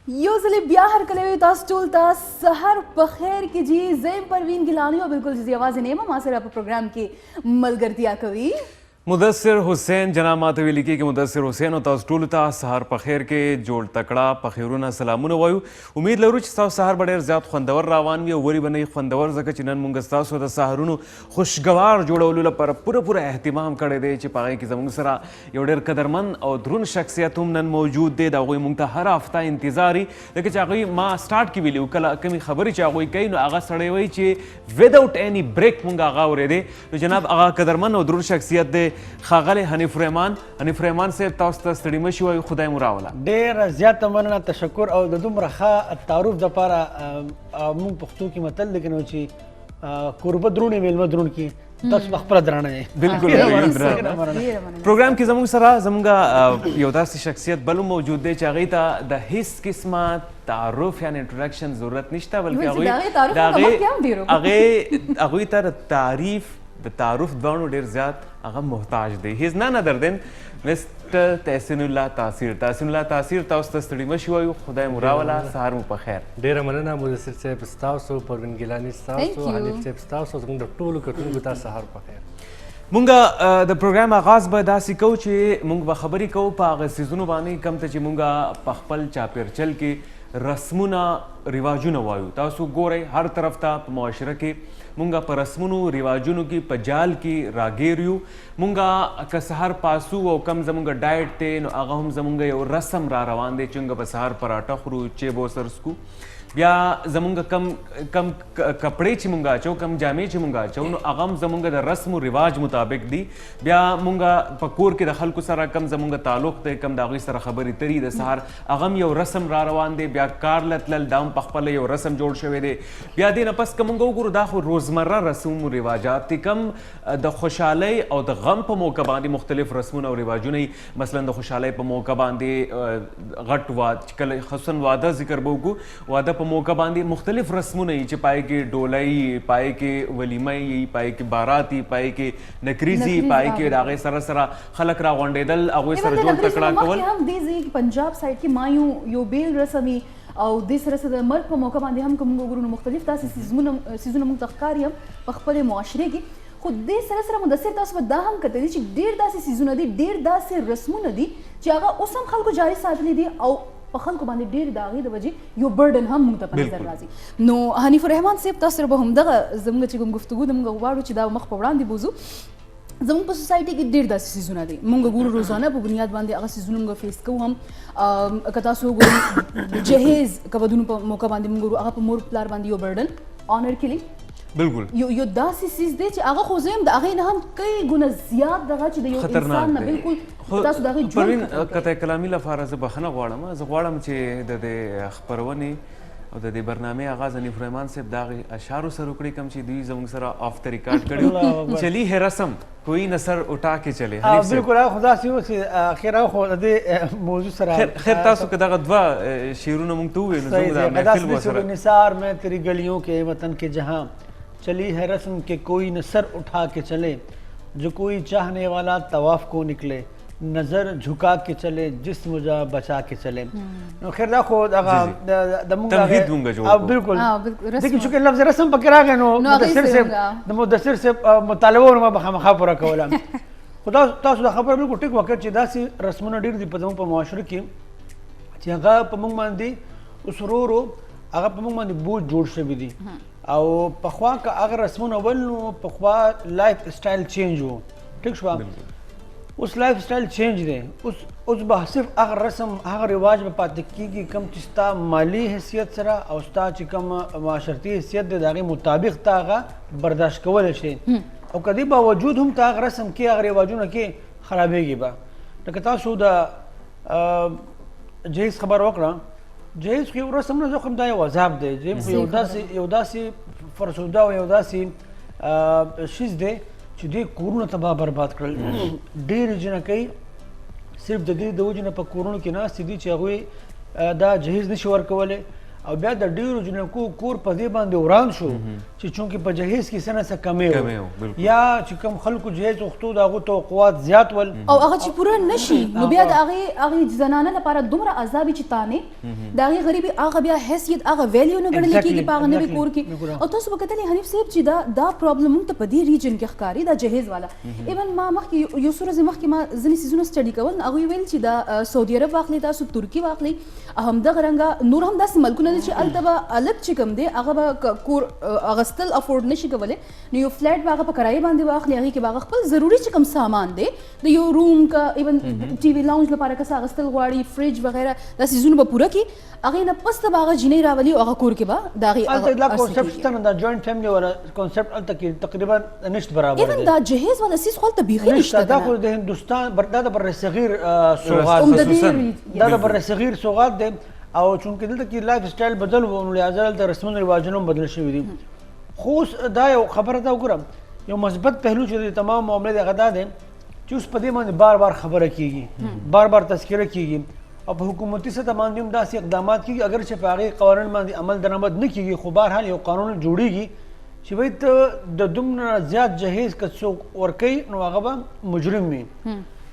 यो ज़ले बया हर कले तास टोल तास सहर बखैर की जी ज़ेम परवीन गिलानी और बिल्कुल जी आवाज़ नेमा मासर आप प्रोग्राम की मलगरतिया कवी मुदस्सिर हुसैन जना मातवी लिखी कि मुदस्सिर हुसैन तास टोल ता सहर पखेर के जोड़ तकड़ा पखेरुना सलामुना वायु उम्मीद लरू چې تاسو سهار به ډېر زیات خوندور روان وي او وري به نه خوندور ځکه چې نن موږ ستاسو د سهارونو خوشګوار جوړولو لپاره پوره اهتمام کړی دی چې په هغې کې زموږ سره یو ډېر قدرمند او دروند شخصیت هم نن موجود دی د هغوی موږ ته هر هفته انتظار وي ځکه چې هغوی ما سټارټ کې ویلي کله کومې خبرې چې هغوی کوي نو هغه سړی وایي چې وداوټ اینی بریک موږ هغه اورېدی نو جناب هغه قدرمند او دروند شخصیت دی ښاغلی حنیف رحمان صاحب تاسو ته ستړي مه شئ خدای مو راوله ډېره زیاته مننه تشکر او د دومره ښه تعارف دپاره موږ پښتو کې متل دی که نو چې کوربه دروند میلمه دروند کړي تاسو په خپله درانه یې بالکل پروګرام کې زموږ سره زموږ یو داسې شخصیت بل هم موجود دی چې هغې ته د هیڅ قسمه تعارف یا انټروډکشن ضرورت نشته بلکې هغوی ته د تعارف دواړو ډېر زیات هغه محتاج دی هی از نان ادر دین مسټر تحسین الله تاثیر تاسو ته ستړي مه شئ وایو خدای مو راوله سهار مو په خیر ډېره مننه مدثر صاحب ستاسو پروین ګیلاني ستاسو حنیف صاحب ستاسو زموږ د ټولو کتونکو ته سهار په خیر مونږ د پروګرام آغاز به داسې کوو چې مونږ به خبرې کوو په هغه څیزونو باندې کوم ته چې مونږ په خپل چاپیرچل کې رسمونه رواجونه وایو تاسو ګورئ هر طرف ته په معاشره کې مونږ په رسمونو رواجونو کې په جال کې راګیر یو مونږ که سهار پاسو او کم زمونږ ډایټ دی نو هغه هم زمونږ یو رسم را روان دی چې مونږ به سهار پراټه خورو چیب وسر څکو بیا زمونږ کم کپړې چې مونږ اچو کم جامې چې مونږ اچو نو هغه هم زمونږ د رسم و رواج مطابق دي بیا مونږ په کور کې د خلکو سره کم زمونږ تعلق دی کم د هغوی سره خبرې تري د سهار هغه هم یو رسم را روان دی بیا کار له تلل دا هم په خپله یو رسم جوړ شوی دی بیا دې نه پس که مونږ وګورو دا خو روزمره رسوم و رواجات دي کم د خوشحالۍ او د غم په موقع باندې مختلف رسمونه او رواجونه مثلا د خوشحالۍ په موقع باندې غټ کله خصوصا واده ذکر به وکړو واده په موقع باندې مختلف رسمونه یي چې پای کې ډولۍ پای کې ولیمه یي پای کې بارات یي پای کې نکریزي پای کې د هغې سره سره خلک راغونډېدل هغوی سره جوړ تکړه کول هم دې ځای پنجاب سایډ کې ما یو بیل رسم او دې سره سره د مرګ په موقع باندې هم که موږ وګورو نو مختلف داسې څیزونه موږ ته ښکاري هم په خپلې معاشرې کې خو دې سره سره مدثر تاسو به دا هم کتلی چې ډېر داسې څیزونه دي ډېر داسې رسمونه دي چې هغه اوس هم خلکو جاري ساتلي دي او په خلکو باندې ډېر د هغې د وجې یو برډن هم موږ ته په نظر راځي نو حنیف رحمان صاحب تاسو سره به همدغه زموږ چې کوم گفتګو د موږ غواړو چې دا مخ په وړاندې بوځو زموږ په سوسایټي کې ډېر داسې څیزونه دي موږ ګورو روزانه په بنیاد باندې هغه څیزونه موږ فیس کوو هم که تاسو وګورئ د جهیز کبدونو په موقع باندې موږ ګورو هغه په مور پلار باندې یو برډن آنر کیلینګ بالکل یو داسې څیز دی چې هغه خو زه یم د هغې نه هم کئی ګونه زیات دغه چې د یو انسان نه بالکل تاسو د هغې پروین قطع کلامي لپاره زه بخښنه غواړم زه غواړم چې د دې خپرونې او د دې برنامې آغاز حنیف رحمان صاحب د هغې اشعارو سره وکړي کوم چې دوی زموږ سره آف د ریکارډ کړي چلی ہے رسم کوئی نہ سر اٹھا کے چلے بالکل هغه خو داسې و چې اخر هغه خو د دې موضوع سره خیر تاسو که دغه دوه شعرونه موږ ته ووایو نو زموږ د محفل به سره نثار میں تیری گلیوں کے وطن کے جہاں چلی ہے رسم کہ کوئی نہ سر اٹھا کے چلے جو کوئی چاہنے والا طواف کو نکلے نظر جھکا کے چلے جسم جا بچا کے چلے خیر دا خو دغه د مونږ تمهید مونږ جوړ بالکل لیکن چې لفظ رسم پکې راغی نو مدثر صاحب مطالبه ورما بخامخا پوره کوله خدا تاسو د خبره بالکل ټیک وکړ چې داسې رسمونه ډېر دي په زموږ په معاشره کې چې هغه په موږ باندې اوس ورو ورو هغه په موږ باندې بوج جوړ شوي دي او پخوا که هغه رسمونه ول نو پخوا لایف سټایل چینج و ټیک شوه اوس لایف سټایل چینج دی اوس به صرف هغه رسم هغه رواج به پاتې کېږي کوم چې ستا مالي حیثیت سره او ستا چې کوم معاشرتي حیثیت دی د هغې مطابق ته هغه برداشت کولی شي او که دې باوجود هم ته هغه رسم کې هغه رواجونه کې خرابېږي به لکه تاسو د جهیز خبر وکړه جهیز خو یو رسم نه زه خو دا یو عذاب دی جهیز خو یو داسې فرسوده او یو داسې شیز دی چې دوی کورونه تباه برباد کړل ډېرې جنکۍ صرف د دې د وجې نه په کورونو کې ناستې دي چې هغوی دا جهیز نشي ورکولی او بیا د ډیرو جنکو کور په دې باندې وران شو چې چونکې په جهیز کې څه نه څه کمې یا چې کوم خلکو جهیز غوښتو د هغو توقعات زیات ول او هغه چې پوره نشي نو بیا د هغې زنانه لپاره دومره عذاب چې تانې د هغې غریبي هغه بیا حیثیت هغه ویلیو نه ګڼل کېږي په هغه نوي کور کې او تاسو به کتلې حنیف صاحب چې دا پرابلم موږ ته په دې ریجن کې ښکاري دا جهیز والا ایون ما مخکې یو څو ورځې مخکې ما ځینې څیزونه سټډي کول هغوی ویل چې دا سعودي عرب واخلئ تاسو ترکي واخلئ همدغه رنګه نور هم داسې ملکونه دي چې هلته به الګ چې کوم دی هغه به کور اغستل افورډ نشي کولی نو یو فلیټ به هغه په کرایې باندې واخلي هغې کې به هغه خپل ضروري چې کوم سامان دی د یو روم که ایون ټي وي لاونج لپاره که څه اغستل غواړي فریج وغیره دا څیزونه به پوره کړي هغې نه پس ته به هغه جینۍ راولي او هغه کور کې به د هلته دا هغې کانسپټ شته نه دا جوینټ فیملي والا کانسپټ هلته کې تقریبا نشته برابر ایون دا جهیز والا څیز خو هلته بیخي نشته دا خو د هندوستان دا د بر صغیر سوغات دا د بر صغیر سوغات دی او چونکې دلته کې لایف سټایل بدل و نو لهذا دلته رسمونه رواجونه هم بدل شوي دي خو اوس دا یو خبره ده وګورم یو مثبت پهلو چې د تمام معاملې دغه دا دی چې اوس په دې باندې بار بار خبره کېږي بار بار تذکره کېږي او په حکومتي سطح باندې هم داسې اقدامات کېږي اگر چې په هغې قوانین باندې عمل درآمد نه کېږي خو بهرحال یو قانون جوړېږي چې وایي ته د دومره زیات جهیز که څوک ورکوي نو هغه به مجرم وي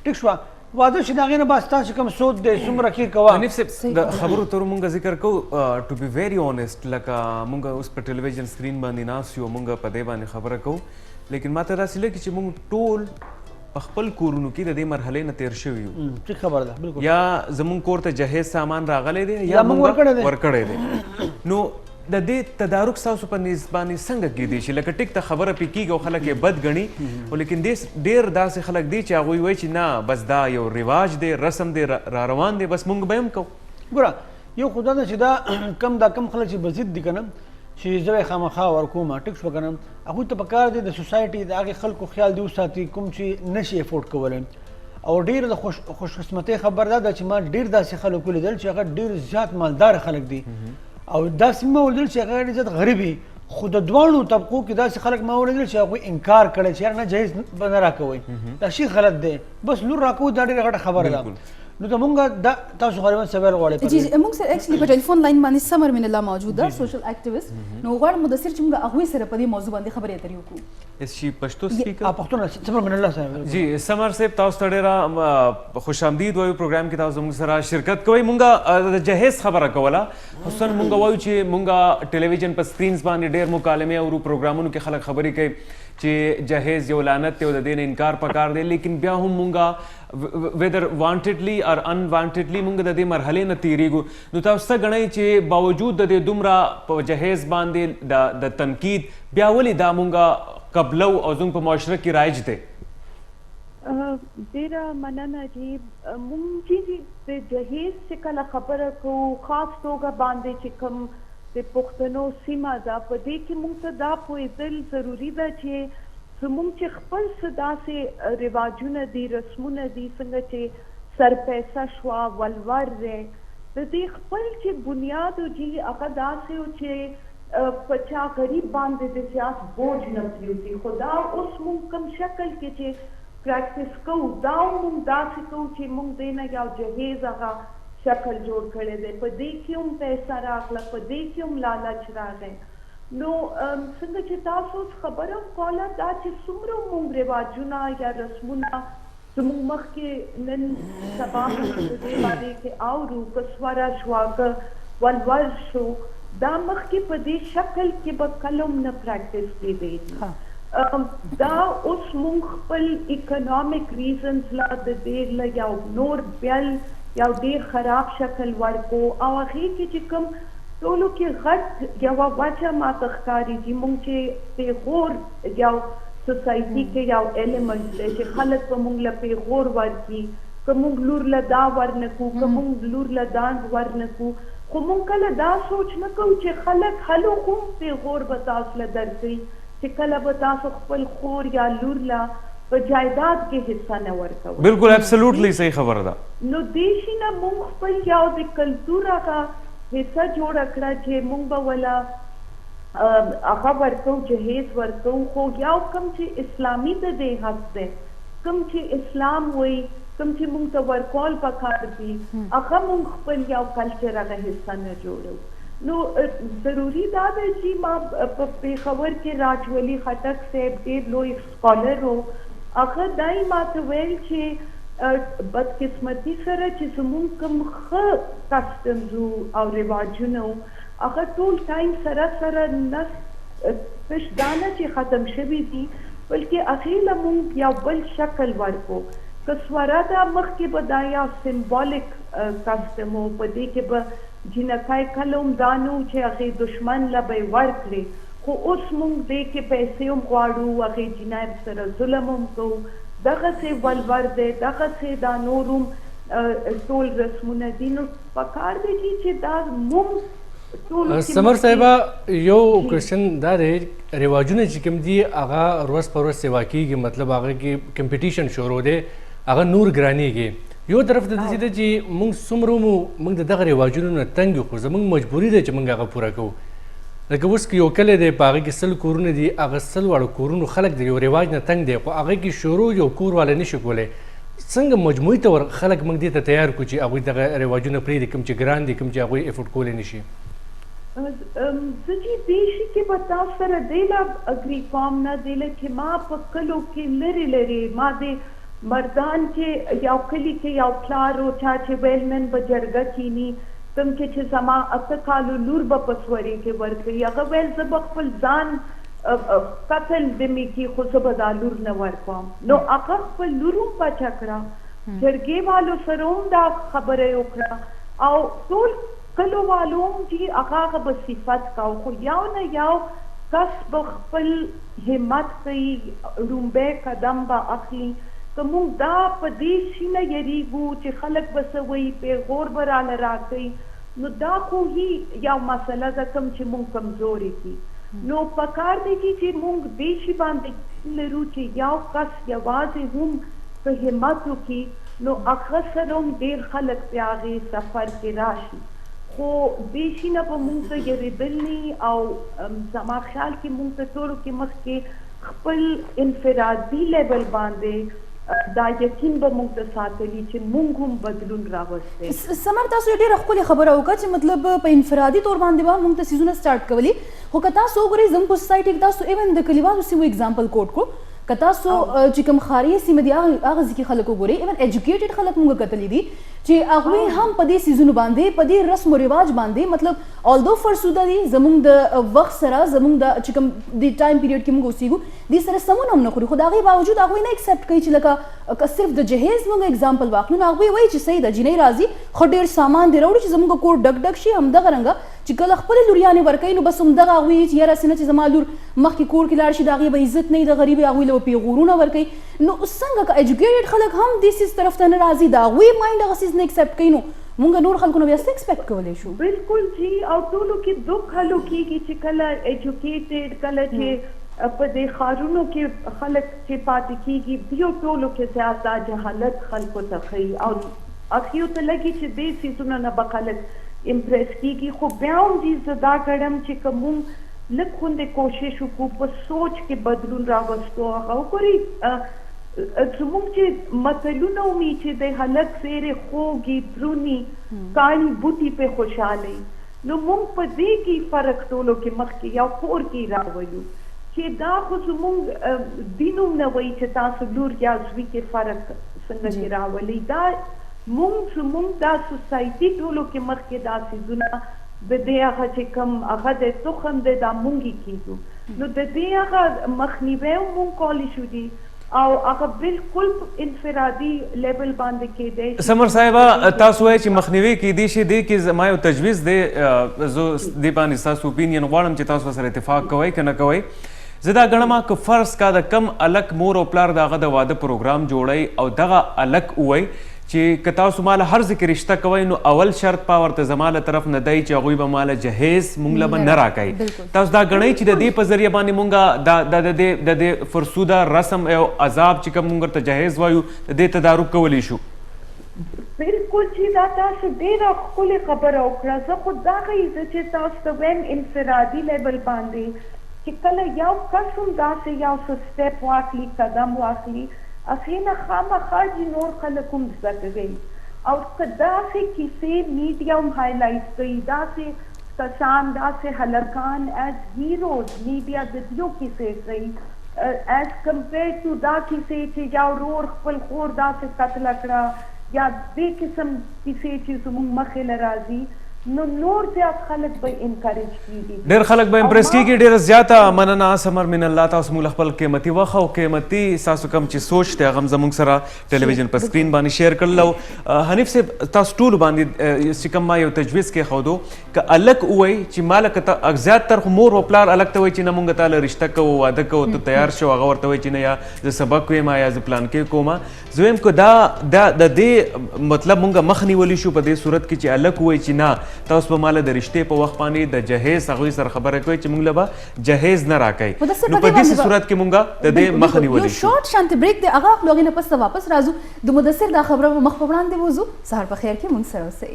ټیک شوه واده چې د هغې نه بس تاسو کوم سود دی څومره کې کوه حنیف صاحب د خبرو تر مونږ ذکر کوو ټو بی ویری اونیسټ لکه مونږ اوس په ټلویزیون سکرین باندې ناست یو مونږ په دې باندې خبره کوو لیکن ما ته داسې لګي چې مونږ ټول په خپل کورونو کې د دې مرحلې نه تیر شوي یو ټیک خبره ده بالکل یا زمونږ کور ته جهیز سامان راغلی دی یا مونږ ورکړی دی نو د دې تدارک ستاسو په نیز باندې څنګه کیدی شي لکه ټیک ته خبره پې کېږي او خلک یې بد ګڼي خو لیکن ډېر داسې خلک دي چې هغوی وایي چې نه بس دا یو رواج دی رسم دی را روان دی بس مونږ به هم کوو ګوره یو خو دا ده چې دا کم خلک چې بزید دي که نه چې زه یې خامخا ورکوم ټیک شوه که نه هغوی ته پکار دی د سوسایټي د هغې خلکو خیال دی وساتي کوم چې نشي افورډ کولی او ډېر د خوشقسمتۍ خبر دا ده چې ما ډېر داسې خلک ولیدل چې هغه ډېر زیات مالدار خلک دي او داسې ما ولیدل چې هغه ډېر زیات غریب وي خو د دواړو طبقو کې داسې خلک ما ولیدل چې هغوی انکار کړی چې یار نه جهیز به نه راکوئ دا شي غلط دی بس لور راکوو دا ډېره غټه خبره ده نو ته مونږ دا تاسو غالبا سوال غواړئ جی مونږ سره اکچولی په ټلیفون لاین باندې سمر من الله موجود ده سوشل اکټیویسټ نو غواړم مدثر چې مونږ هغوی سره په دې موضوع باندې خبرې اترې وکړو اس شي پښتو سپیکر پښتون سمر من الله صاحب جی سمر صاحب تاسو ته ډېره خوش آمدید وایو پروګرام کې تاسو زموږ سره شرکت کوئ مونږ د جهیز خبره کوله خصوصا مونږ وایو چې مونږ ټلویزیون په سکرینز باندې ډېر مکالمې او پروګرامونو کې خلک خبرې کوي چې جهیز یو لعنت دی او د دې نه انکار پکار دی لیکن بیا هم مونږ ویدر وانټډلی اور انوانټډلی مونږ د دې مرحلې نه تیریږو نو تاسو څه ګڼئ چې باوجود د دې دومره په جهیز باندې د تنقید بیا ولې دا مونږ قبلو او زموږ په معاشره کې رایج دی ډیره مننه چې مونږ چې د جهیز چې کله خبره کوو خاص توګه باندې چې کوم د پښتنو سیمه ده په دې کې مونږ ته دا پوهېدل ضروري ده چې زمونږ چې خپل څه داسې رواجونه دي رسمونه دي څنګه چې سرپیسه شوه ولور دی د دې خپل چې بنیاد و جي هغه داسې و چې په چا غریب باندې د زیات بوج نه پرېوځي خو دا اوس مونږ کوم شکل کې چې پریکټس کوو دا مونږ داسې کوو چې مونږ دې نه یو جهیز هغه شکل جوړ کړی دی په دې کې هم پیسه راغله په دې کې هم لالچ راغی نو څنګه چې تاسو خبره کوله دا چې څومره مونږ رواجونه یا رسمونه زموږ مخکې نن سبا په دې باندې کې اورو که سوره شوه که ولور شو دا مخکې په دې شکل کې به کله هم نه پریکټس کېدی دا اوس مونږ خپل اکنامک ریزنز لا د دې له یو نور بیل یو ډېر خراب شکل ورکو او هغې کې چې کوم ټولو کې غټ یوه وجه ماته ښکاري چې مونږ چې پیغور یو سوسایټي کې یو ایلیمنټ دی چې خلک به مونږ له پیغور ورکړي که مونږ لور له دا ورنکو که مونږ لور له دا ورنکو خو مونږ کله دا سوچ نه کوو چې خلک هلو هم پیغور به تاسو له درکوي چې کله به تاسو خپل خور یا لور له په جایداد کې حصہ نه ورکوي بالکل اپسلوټلی صحیح خبره ده نو دې شي نه مونږ خپل یو د کلتور هغه حصه جوړه کړه چې مونږ به ولا هغه ورکو جهیز ورکو خو یو کوم چې اسلامي د دې حق دی کوم چې اسلام وایي کوم چې مونږ ته ورکول پکار دي هغه مونږ خپل یو کلچر هغه حصه نه جوړو نو ضروري دا ده چې ما په پېښور کې راجولي خټک صاحب ډېر لوی سکالر و هغه دای ماته ویل چې بدقسمتي سره چې زموږ کوم ښه کسټمز او رواجونه هغه ټول ټایم سره نه پښدانه چې ختم شوي دي بلکې اخیله مونږ یو بل شکل ورکو که سواره دا مخکې به دا یا سمبولیک کسټم و په دې کې به جنکای کله هم دا نه و چې هغې دشمن له به یې ورکړې خو اوس مونږ دې کې پیسې هم غواړو هغې جنایب سره ظلم هم کوو دغسې ولور دی دغسې دا نور هم ټول رسمونه دي نو پکار دی چې دا مونږ سمر صاحبه یو کوېشن دا دی رواجونه چې کوم دي هغه ورځ په ورځ سیوا کېږي مطلب هغه کې کمپټیشن شروع دی هغه نور ګرانېږي یو طرف ته داسې ده چې موږ څومره مو موږ د دغه رواجونو نه تنګ یو خو زموږ مجبوري ده چې موږ هغه پوره کوو لکه اوس که یو کلی دی په هغې کې 100 کورونه دي هغه 100 واړه کورونو خلک د یو رواج نه تنګ دی خو هغې کې شروع یو کور والا نه شي کولی څنګه مجموعي طور خلک موږ دې ته تیار کړو چې هغوی دغه رواجونه پرېږدي کوم چې ګران دي کوم چې هغوی افورډ کولی نه شي زه چې دې شي کې به تاسو سره دې له اګري کوم نه دې له چې ما په کلو کې لرې لرې ما د مردان کې یو کلي کې یو پلار و چا چې ویل نن به جرګه کینی کوم کې چې زما 8 کالو لور به په سوري کې ورکړي هغه ویل زه به خپل ځان قتل د مې کې خو زه به دا لور نه ورکوم نو هغه خپل لور هم بچه کړه جرګې والو سره هم دا خبره یې وکړه او ټول کلو والو هم چې هغه به صفت کوو خو یو نه یو کس به خپل همت کوي لومبی قدم به اخلي که مونږ دا په دې شي نه یریږو چې خلک به څه وایي پیغور به راله راکوي نو دا خو هی یو مسله ده کوم چې مونږ کمزوري دي نو پکار دی چې مونږ دې شي باندې لرو چې یو کس یوازې هم په همت وکړي نو هغه سره هم ډېر خلک په هغې سفر کې راشي خو دې شي نه به مونږ ته یریدل نه او زما خیال کې مونږ ته ټولو کې مخکې خپل انفرادي لیول باندې دا یقین به موږ ته ساتلی چې موږ هم بدلون راوستی سمر تاسو ډېره ښکلې خبره وکړه چې مطلب په انفرادي طور باندې به موږ ته څیزونه سټارټ کولی خو که تاسو وګورئ زموږ په سوسایټي کې تاسو ایون د کلیوالو سیمو اګزامپل کوټ کړو که تاسو چې کوم ښاري سیمې دي هغه ځای کې خلک وګورئ ایون ایجوکیټډ خلک موږ کتلي دي چې هغوی هم په دې څیزونو باندې په دې رسم و رواج باندې مطلب آلدو فرسوده دي زموږ د وخت سره زموږ د چې کوم د ټایم پیریډ کې موږ اوسېږو دې سره سمون هم نه خوري خو د هغې باوجود هغوی نه اکسپټ کوي چې لکه که صرف د جهیز موږ اګزامپل واخلو نو هغوی وایي چې صحیح ده جینۍ راځي خو ډېر سامان دې راوړي چې زموږ کور ډک ډک شي همدغه رنګه چې کله خپلې لوریانې ورکوي نو بس همدغه هغوی چې یاره هسې نه چې زما لور مخکې کور کې لاړ شي د هغې به عزت نه وي د غریبې هغوی له به پیغورونه ورکوي نو څنګه که ایجوکیټډ خلک هم دې څیز طرف ته نه راځي د هغوی مایند هغه څیز نه اکسپټ کوي نو مونږ نور خلکو نه بیا څه ایکسپیکټ کولی شو بالکل جی او ټولو کې دوه خلکو کېږي چې کله ایجوکیټډ کله چې په دې ښارونو کې خلک چې پاتې کېږي دیو ټولو کې زیاته جهالت خلکو ته ښیي او اخیو ته لګي چې دې څیزونو نه به خلک امپریس کېږي خو بیا هم دې زه دا ګڼم چې که مونږ لږ غوندې کوشش وکړو په سوچ کې بدلون راوستو هغه وګورئ زموږ چې متلونه ومي چې د هلک څېرې خوږې دروندې کاڼي بوټي پې خوشحالوي نو مونږ په دې کې فرق ټولو کې مخکې یو کور کې راولو چې دا خو زموږ دین هم نه وایي چې تاسو لور یا زوی کې فرق څنګه کې راولئ دا زموږ دا سوسایټي ټولو کې مخکې دا څیزونه د دې هغه چې کوم هغه د تخم دی دا مونږ یې کېږو نو د دې هغه مخنیوی هم مونږ کولی شو دي او هغه بالکل انفرادي لیول باندې کېدی سمر صاحبه تاسو وایئ چې مخنیوي کېدی شي دې کې زما یو تجویز دی زه دې باندې ستاسو اوپینین غواړم چې تاسو سره اتفاق کوئ که نه کوئ زه دا ګڼم که فرض کا د کم الک مور او پلار د هغه د واده پروګرام جوړئ او دغه الک ووایي چې که تاسو ماله هر ځای کې رشته کوئ نو اول شرط پا ورته زما له طرف نه دی چې هغوی به ماله جهیز موږ له به نه راکوي تاسو دا ګڼئ چې د دې په ذریعه باندې موږ د دې فرسوده رسم او عذاب چې کوم موږ ورته جهیز وایو د دې تدارک کولی شو بالکل چې دا تاسو ډېره ښکلې خبره وکړه زه خو دا ښیي زه چې تاسو ته وایم انفرادي لیول باندې چې کله یو کس هم داسې یو څه سټیپ واخلي قدم واخلي هغې نه خامخا چې نور خلک هم زده کوي او که داسې کیسې میډیا هم هایلایټ کوي داسې کسان داسې هلکان as heroes میډیا د دیو کیسې کوي as compared to دا کیسې چې یا ورور خپل خور داسې قتل کړه یا دې قسم کیسې چې زموږ مخې له راځي نو نور زیات خلک به انکریج کیږي ډېر خلک به امپریس کیږي. ډېره زیاته مننه سمر من الله. تاسو موږ خپل قیمتي وخت او قیمتي ستاسو کوم چې سوچ دی هغه زموږ سره ټلویزیون په سکرین باندې شیر کړل. او حنیف صاحب تاسو ټول باندې چې کوم ما یو تجویز کې خودو که الک وای چې مالک ته زیات تر مور او پلار الک ته وای چې نه مونږ ته رشتہ کوو واده کوو ته تیار شو هغه ورته وای چې نه یا زه سبق وایم یا زه پلان کې کوم. زویم کو دا د دې مطلب مونږ مخ نیولی شو په دې صورت کې چې الک وای چې نه تاسو په مال د رشتې په وخت باندې د جهیز هغوی سره خبره کوي چې موږ له به جهیز نه راکوي. نو په دې صورت کې موږ د دې مخه نیولی شو. یو شارټ شانتي بریک دی هغه خپل غینه پس واپس راځو د مدثر دا خبره مخ په وړاندې وځو. سهار په خیر کې موږ سره اوسئ.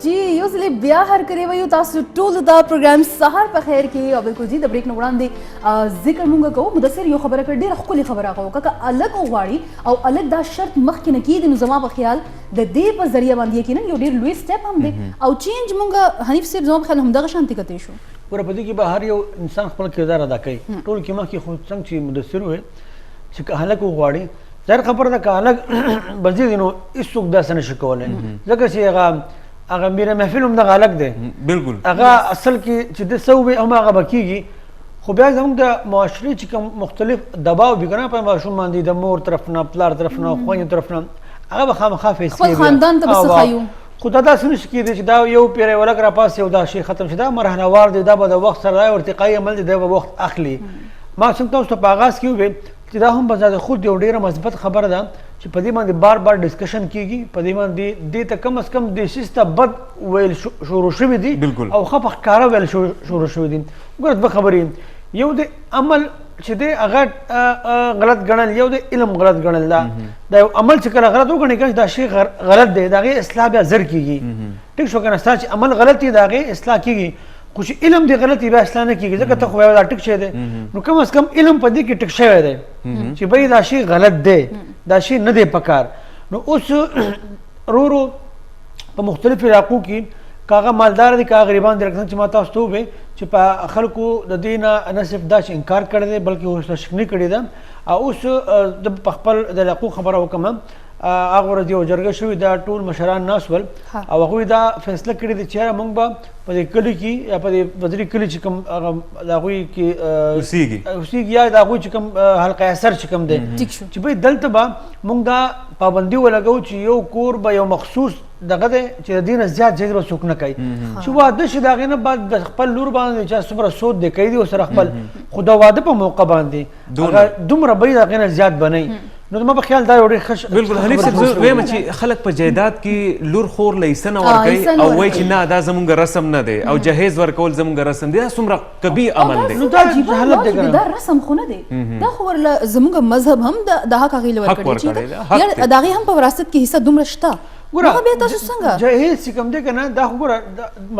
Ji یو ځل بیا هر کړی ویو تاسو ټول دا پروګرام سهار په خیر کې او بالکل جی د بریک نه وړاندې ذکر مونږ کوو. مدثر یو خبره کړ ډېره ښکلې خبره کوو که الګ وغواړي او الګ دا شرط مخکې نه کېږي نو زما په خیال د دې په ذریعه باندې یقینا یو ډېر لوی سټیپ هم دی او چینج مونږ حنیف صاحب زما په خیال همدغه شانتې کتې شو. ګوره په دې کې به هر یو انسان خپل کردار ادا کوي. ټول کې مخکې خو څنګه چې مدثر وویل چې که هلک وغواړي ظاهر خبره ده که هلک بزدي نو هېڅوک داسې نه شي کولی ځکه چې هغه میره محفل هم دغه الګ دی. بالکل هغه اصل کې چې د څه ووایي هماغه به کېږي. خو بیا زموږ د معاشرې چې کوم مختلف دباو وي که نه په ماشوم باندې د مور طرف نه پلار طرف نه خویندې طرف نه هغه به خامخا فیصلې خپل خاندان ته به څه ښیو. خو دا داسې نشي کېدی چې دا یو پیری ولک راپاسې او دا شی ختم شي. دا مرحلهوار دی. دا به د وخت سره او ارتقایي عمل دی. دا به وخت اخلي. ما څنګه تاسو ته په آغاز کې وویل چې دا هم بذات خود یو ډېره مثبت خبره ده چې په دې باندې بار بار ډسکشن کیږي. په دې باندې دې ته کم از کم د شیسته بد ویل شروع شوي دي او ښه په ښکاره ویل شروع شوي دي. ګوره دوه خبرې یو د عمل چې دی هغه غلط ګڼل یو د علم غلط ګڼل. دا یو عمل چې کله غلط وګڼې که دا شی غلط دی د هغې اصلاح بیا زر کېږي. ټیک شو که نه ستا چې عمل غلط دی د هغې اصلاح کېږي خو چې علم دی غلط دی بیا اصلاح نه کېږي ځکه ته خو دا ټیک شی دی نو کم از کم علم په دې کې ټیک شوی دی چې بھئی دا شی غلط دی دا شی نه دی پکار. نو اوس ورو ورو په مختلفو علاقو کې که هغه مالدار دي که هغه غریبان دي لکه څنګه چې ما تاسو ته وویل چې په خلکو د دې نه صرف دا چې انکار کړی دی بلکې ورسره شکني کړې ده. اوس د په خپل د علاقو خبره وکړم هغه ورځ یو جرګه شوې دا ټول مشران ناست ول او هغوی دا فیصله کړې ده چې یاره موږ به په دې کلي کې یا په دې بدري کلي چې کوم د هغوی کې اوسېږي یا د هغوی چې کوم حلقه اثر چې کوم دی چې بھئی دلته به موږ دا پابندي ولګوو چې یو کور به یو مخصوص دغه دی چې د دې نه زیات جایز به څوک نه کوي چې واده شي د هغې نه بعد د خپل لور باندې چا څومره سود دی کوي دي ورسره خپل خو د واده په موقع باندې هغه دومره به یې د هغې نه زیات به نه نو زما په خیال دا یو ډېر ښه بالکل حنیف صاحب زه وایم چې خلک په جایداد کې لور خور له حصه نه ورکوي او وایي چې نه دا زموږ رسم نه دی او جهیز ورکول زموږ رسم دی. دا څومره کبي عمل دی. دا رسم خو نه دی دا خو زموږ مذهب هم د حق هغې له ورکړی چې د هغې هم په وراثت کې حصه دومره شته. هغه بیا تاسو څنګه جهیز چې کوم دی که نه دا خو ګوره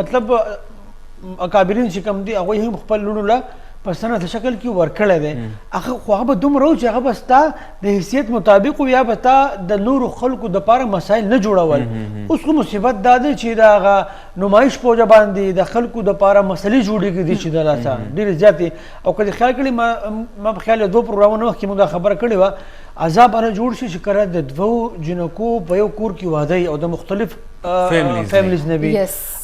مطلب اکابرین چې کوم دي هغوی هم خپل لوڼو له په سند شکل کې ورکړی دی هغه خو هغه به دومره و چې هغه به ستا د حیثیت مطابق و یا به تا د نورو خلکو دپاره مسایل نه جوړول. اوس خو مصیبت دا دی چې د هغه نمایش په وجه باندې د خلکو دپاره مسلې جوړېږي دي چې د لاسه ډېرې زیاتې او که دې خیال کړي ما په خیال یو 2 پروګرامونه مخکې موږ دا خبره کړې وه عذاب نه جوړ شي چې کله د 2 جنکو په یو کور کې واده او د مختلف فیملیز نه وي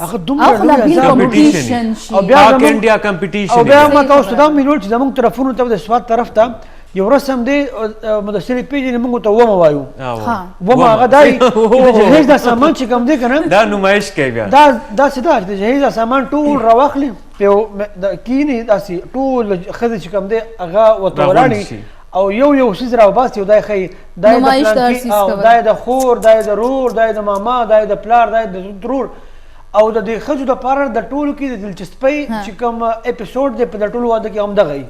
هغه دومره لوی کمپټیشن او بیا انډیا کمپټیشن او بیا ما تاسو ته دا ویل چې زموږ طرفونو ته د سواد طرف ته یو رسم دی مدثر پیژنې موږ ته ومه وایو ها ومه هغه دی د جهیز دا سامان چې کوم دی که نه دا نمایش کوي بیا داسې ده چې د جهیز دا سامان ټول راواخلي کینې داسې ټول ښځې چې کوم دی هغه ورته ولاړې او یو څیز راوباسي او دا یې ښیي دا یې د پلانکي دا یې د خور دا یې د رور دا یې د ماما دا یې د پلار دا یې د ترور او د دې ښځو دپاره د ټولو کې د دلچسپۍ چې کوم اپیسوډ دی په د ټولو واده کې هم دغه وي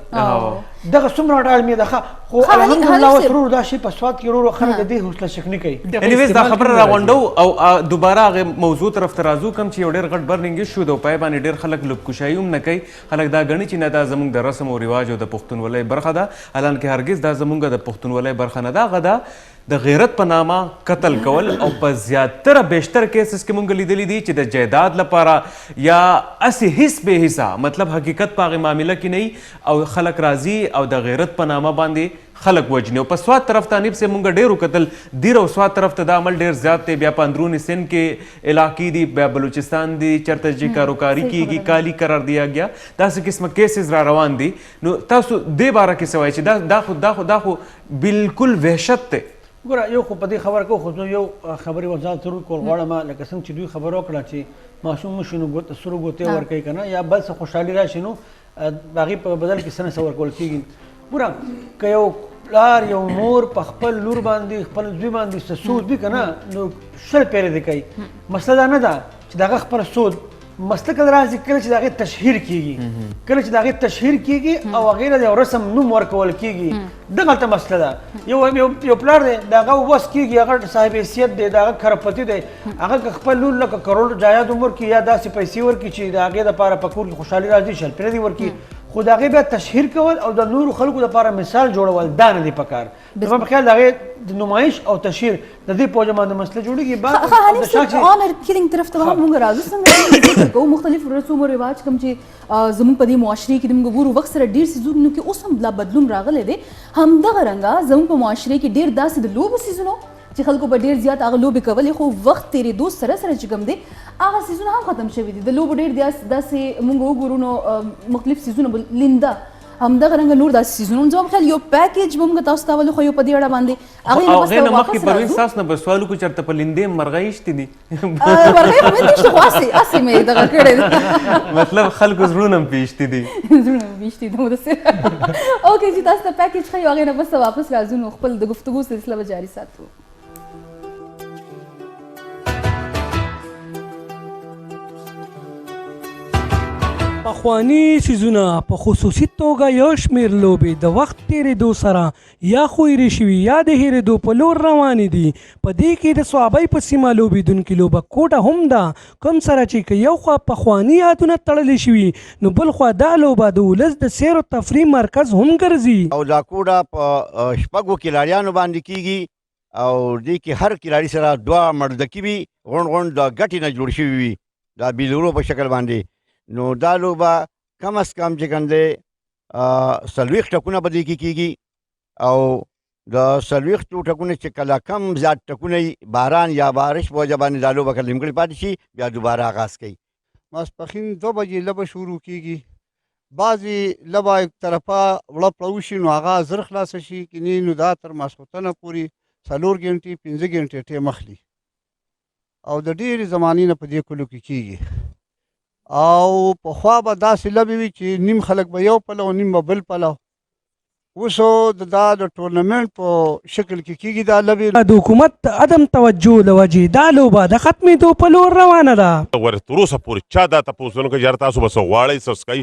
دغه څومره ډالمې ده ښه خو الحمدلله اوس ورور دا شی په سواد کې ورور خلک د دې حوصله شکني کوي انیویز دا خبره راغونډو او دوباره هغه موضوع طرف ته راځو کوم چې یو ډېر غټ برننګ شو د پای باندې ډېر خلک لبکشایي هم نه کوي خلک دا ګڼي چې نه دا زموږ د رسم او رواج او د پښتونولۍ برخه ده حالانکه هرګز دا زموږ د پښتونولۍ برخه نه ده هغه ده د غیرت په نامه قتل کول او په زیاتره بیشتر کیسز کې مونږ لیدلی دي چې د جایداد لپاره یا اسې هیڅ بې حصه مطلب حقیقت په هغې معامله کې نه او خلک راځي او د غیرت په نامه باندې خلک وجني او په سواد طرف ته انیب سے مونږ ډېرو کتل دیر او سواد طرف ته دا عمل ډېر زیات دی بیا په اندرون سندھ کې علاقې دي بیا بلوچستان دي چرته چې کاروکاری کیږي کالی قرار دیا گیا داسې قسمه کیسز را روان دي نو تاسو دې باره کې څه وایئ چې دا خو بالکل وحشت دی ګوره یو خو په دې خبره کو خو یو خبرې وضاحت ضرور کول غواړم لکه څنګه چې دوی خبره وکړه چې ماشوم مشي نو سرو ګوتې ورکوي که نه یا بل څه خوشحالي راشي نو د هغې په بدل کې څه نه څه ورکول کېږي ګوره که یو پلار یو مور په خپل لور باندې خپل زوی باندې څه سود وي که نه نو شل پیرې دې کوي مسله دا نه ده چې د هغه خپل سود مسله کله راځي کله چې د هغې تشهیر کېږي کله چې د هغې تشهیر کېږي او هغې له یو رسم نوم ورکول کېږي دغلته مسله ده یو پلار دی د هغه وس کېږي هغه صاحب حیثیت دی د هغه کھرپتی دی هغه که خپل لور لکه کروڑ جایداد هم ورکړي یا داسې پیسې ورکړي چې د هغې دپاره په کور کې خوشحالي راځي شل پیرې دې ورکړي خو د هغې بیا تشهیر کول او د نورو خلکو دپاره مثال جوړول دا نه دی پکار زما په خیال د هغې د نمایش او تشهیر د دې په وجه باندې مسله جوړېږي آنر کیلینګ طرف ته هم موږ راځو څنګه ذکر کوو مختلف رسوم او رواج کوم چې زموږ په دې معاشرې کې موږ ګورو وخت سره ډېر څیزونو کې اوس هم لا بدلون راغلی دی همدغه رنګه زموږ په معاشرې کې ډېر داسې د لوبو څیزونو چې خلکو به ډېر زیات هغه لوبې کولې خو وخت تېرېدو سره سره چې کوم دی هغه څیزونه هم ختم شوي دي د لوبو ډېر داسې موږ وګورو نو مختلف څیزونه به لینده همدغه رنګه نور داسې څیزونه زما په خیال یو پیکیج به موږ تاسو ته ولو خو یو په دې اړه باندې هغې نه مخکې پروین ستاسو نه به سوال وکړو چېرته په لیندې مرغۍ شتې دي مرغۍ خو مې نشته خو هسې مې دغه کړی دی مطلب خلکو زړونه هم پیشتې دي زړونه مې پیشتې دي مدثر اوکې چې تاسو ته پیکیج ښیو هغې نه بس واپس راځو نو خپل د گفتگو سلسله به جاري ساتو پخوانی سیزونه په خصوصي توګه یو شمېر لوبې د وخت تېرېدو سره یا خو هېرې شوي یا د هېرېدو په لور روانې دي په دې کې د صوابۍ په سیمه لوبېدونکې لوبه کوټه هم ده کوم سره چې که یو خوا پخواني یادونه تړلې شوي نو بل خوا دا لوبه د ولس د سیر و تفریح مرکز هم ګرځي او دا کوټه په شپږو کلاړیانو باندې کېږي او دې کې هر کلاړي سره دوه مړدکي وي غونډ د ګټې نه جوړ شوي وي دا بیلورو په شکل باندې نو دا لوبه کم از کم چې کوم دی 40 ټکونه په دې کې کېږي او د 40 ټکونه چې کله کم زیات ټکونه باران یا بارش په وجه باندې دا لوبه کله نیمګړې پاتې شي بیا دوباره آغاز کوي ماسپښین 2 بجې لوبه شروع کېږي بعضې لوبه یک طرفه وړه پړه وشي نو هغه زر خلاصه شي کنې نو دا تر ماسخوتنه پورې 4 ګنټې 5 ګنټې ټیم اخلي او د ډېرې زمانې نه په دې کلو کې کېږي او پخوا به داسې لوبې وي چې نیم خلک به یو پلو نیم به بل پلو اوس دا د ټورنمنټ په شکل کې کېږي دا لوبې د حکومت د عدم توجه له وجې دا لوبه د ختمېدو په لور روانه ده تر اوسه پورې چا دا تپوس ونه کړي یاره تاسو به څه غواړئ څه څکئ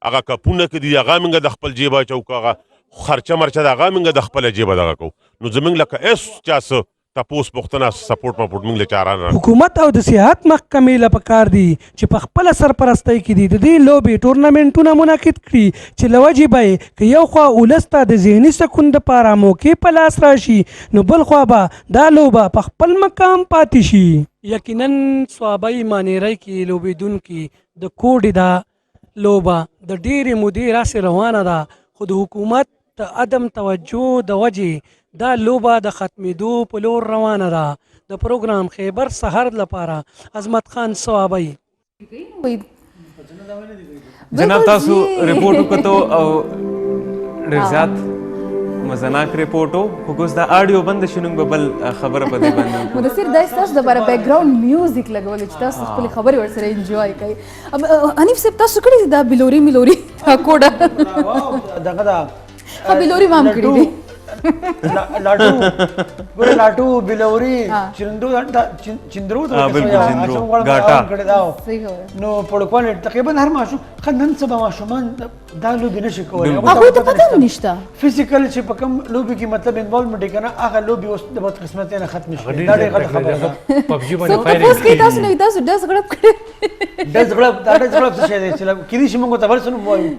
هغه کپونه که دي هغه موږ د خپل جیبه اچو که هغه خرچه مرچه د هغه موږ د خپله جیبه دغه کوو نو زموږ لکه هېڅ چا څه تپوس پوښتنه سپورټ مپورټ موږ له چاره نه حکومت او د صحت محکمې له پکار دي چې په خپله سرپرستۍ کې دي د دې لوبې ټورنمنټونه منعقد کړي چې له وجې به یې که یو خوا ولس ته د ذهني سکون دپاره موقع په لاس راشي نو بل خوا به دا لوبه په خپل مقام پاتې شي یقینا صوابۍ مانیرۍ کې لوبېدونکي د کوډې دا لوبه د ډېرې مودې راسې روانه ده خو د حکومت د عدم توجه د وجې دا لوبه د ختمېدو په لور روانه ده د پروګرام خیبر سحر لپاره عظمت خان صوابۍ جناب تاسو ریپورټ وکړو او ډېر زیات مزناک ریپورټو خو اوس دا آډیو بند شي نو به بل خبره په دې باندې مدثر دا ستاسو دپاره بیک ګراوند میوزیک لګول چې تاسو خپلې خبرې ورسره انجوای کوئ حنیف صاحب تاسو کړي دي دا بلوري ملوري کوډه دغه دا بلوري ما هم کړي دي لاټو ګوره لاټو بلوري چندرو چندرو ګاټا نو پړکوال تقریبا هر ماشوم نن سبا ماشومان دا لوبې نشي کولی هغوی ته پته هم نشته فزیکل چې په کوم لوبې کې مطلب انوالومنټ یې که نه هغه لوبې اوس د بدقسمتۍ نه ختمې شوې دا ډېره غټه خبره ده پبجي څوک باندې تپوس کوي تاسو نه وي تاسو ډز غړپ کړی ډز غړپ دا ډز غړپ څه شی دی چې کیدای شي موږ ته بل څه نوم وایو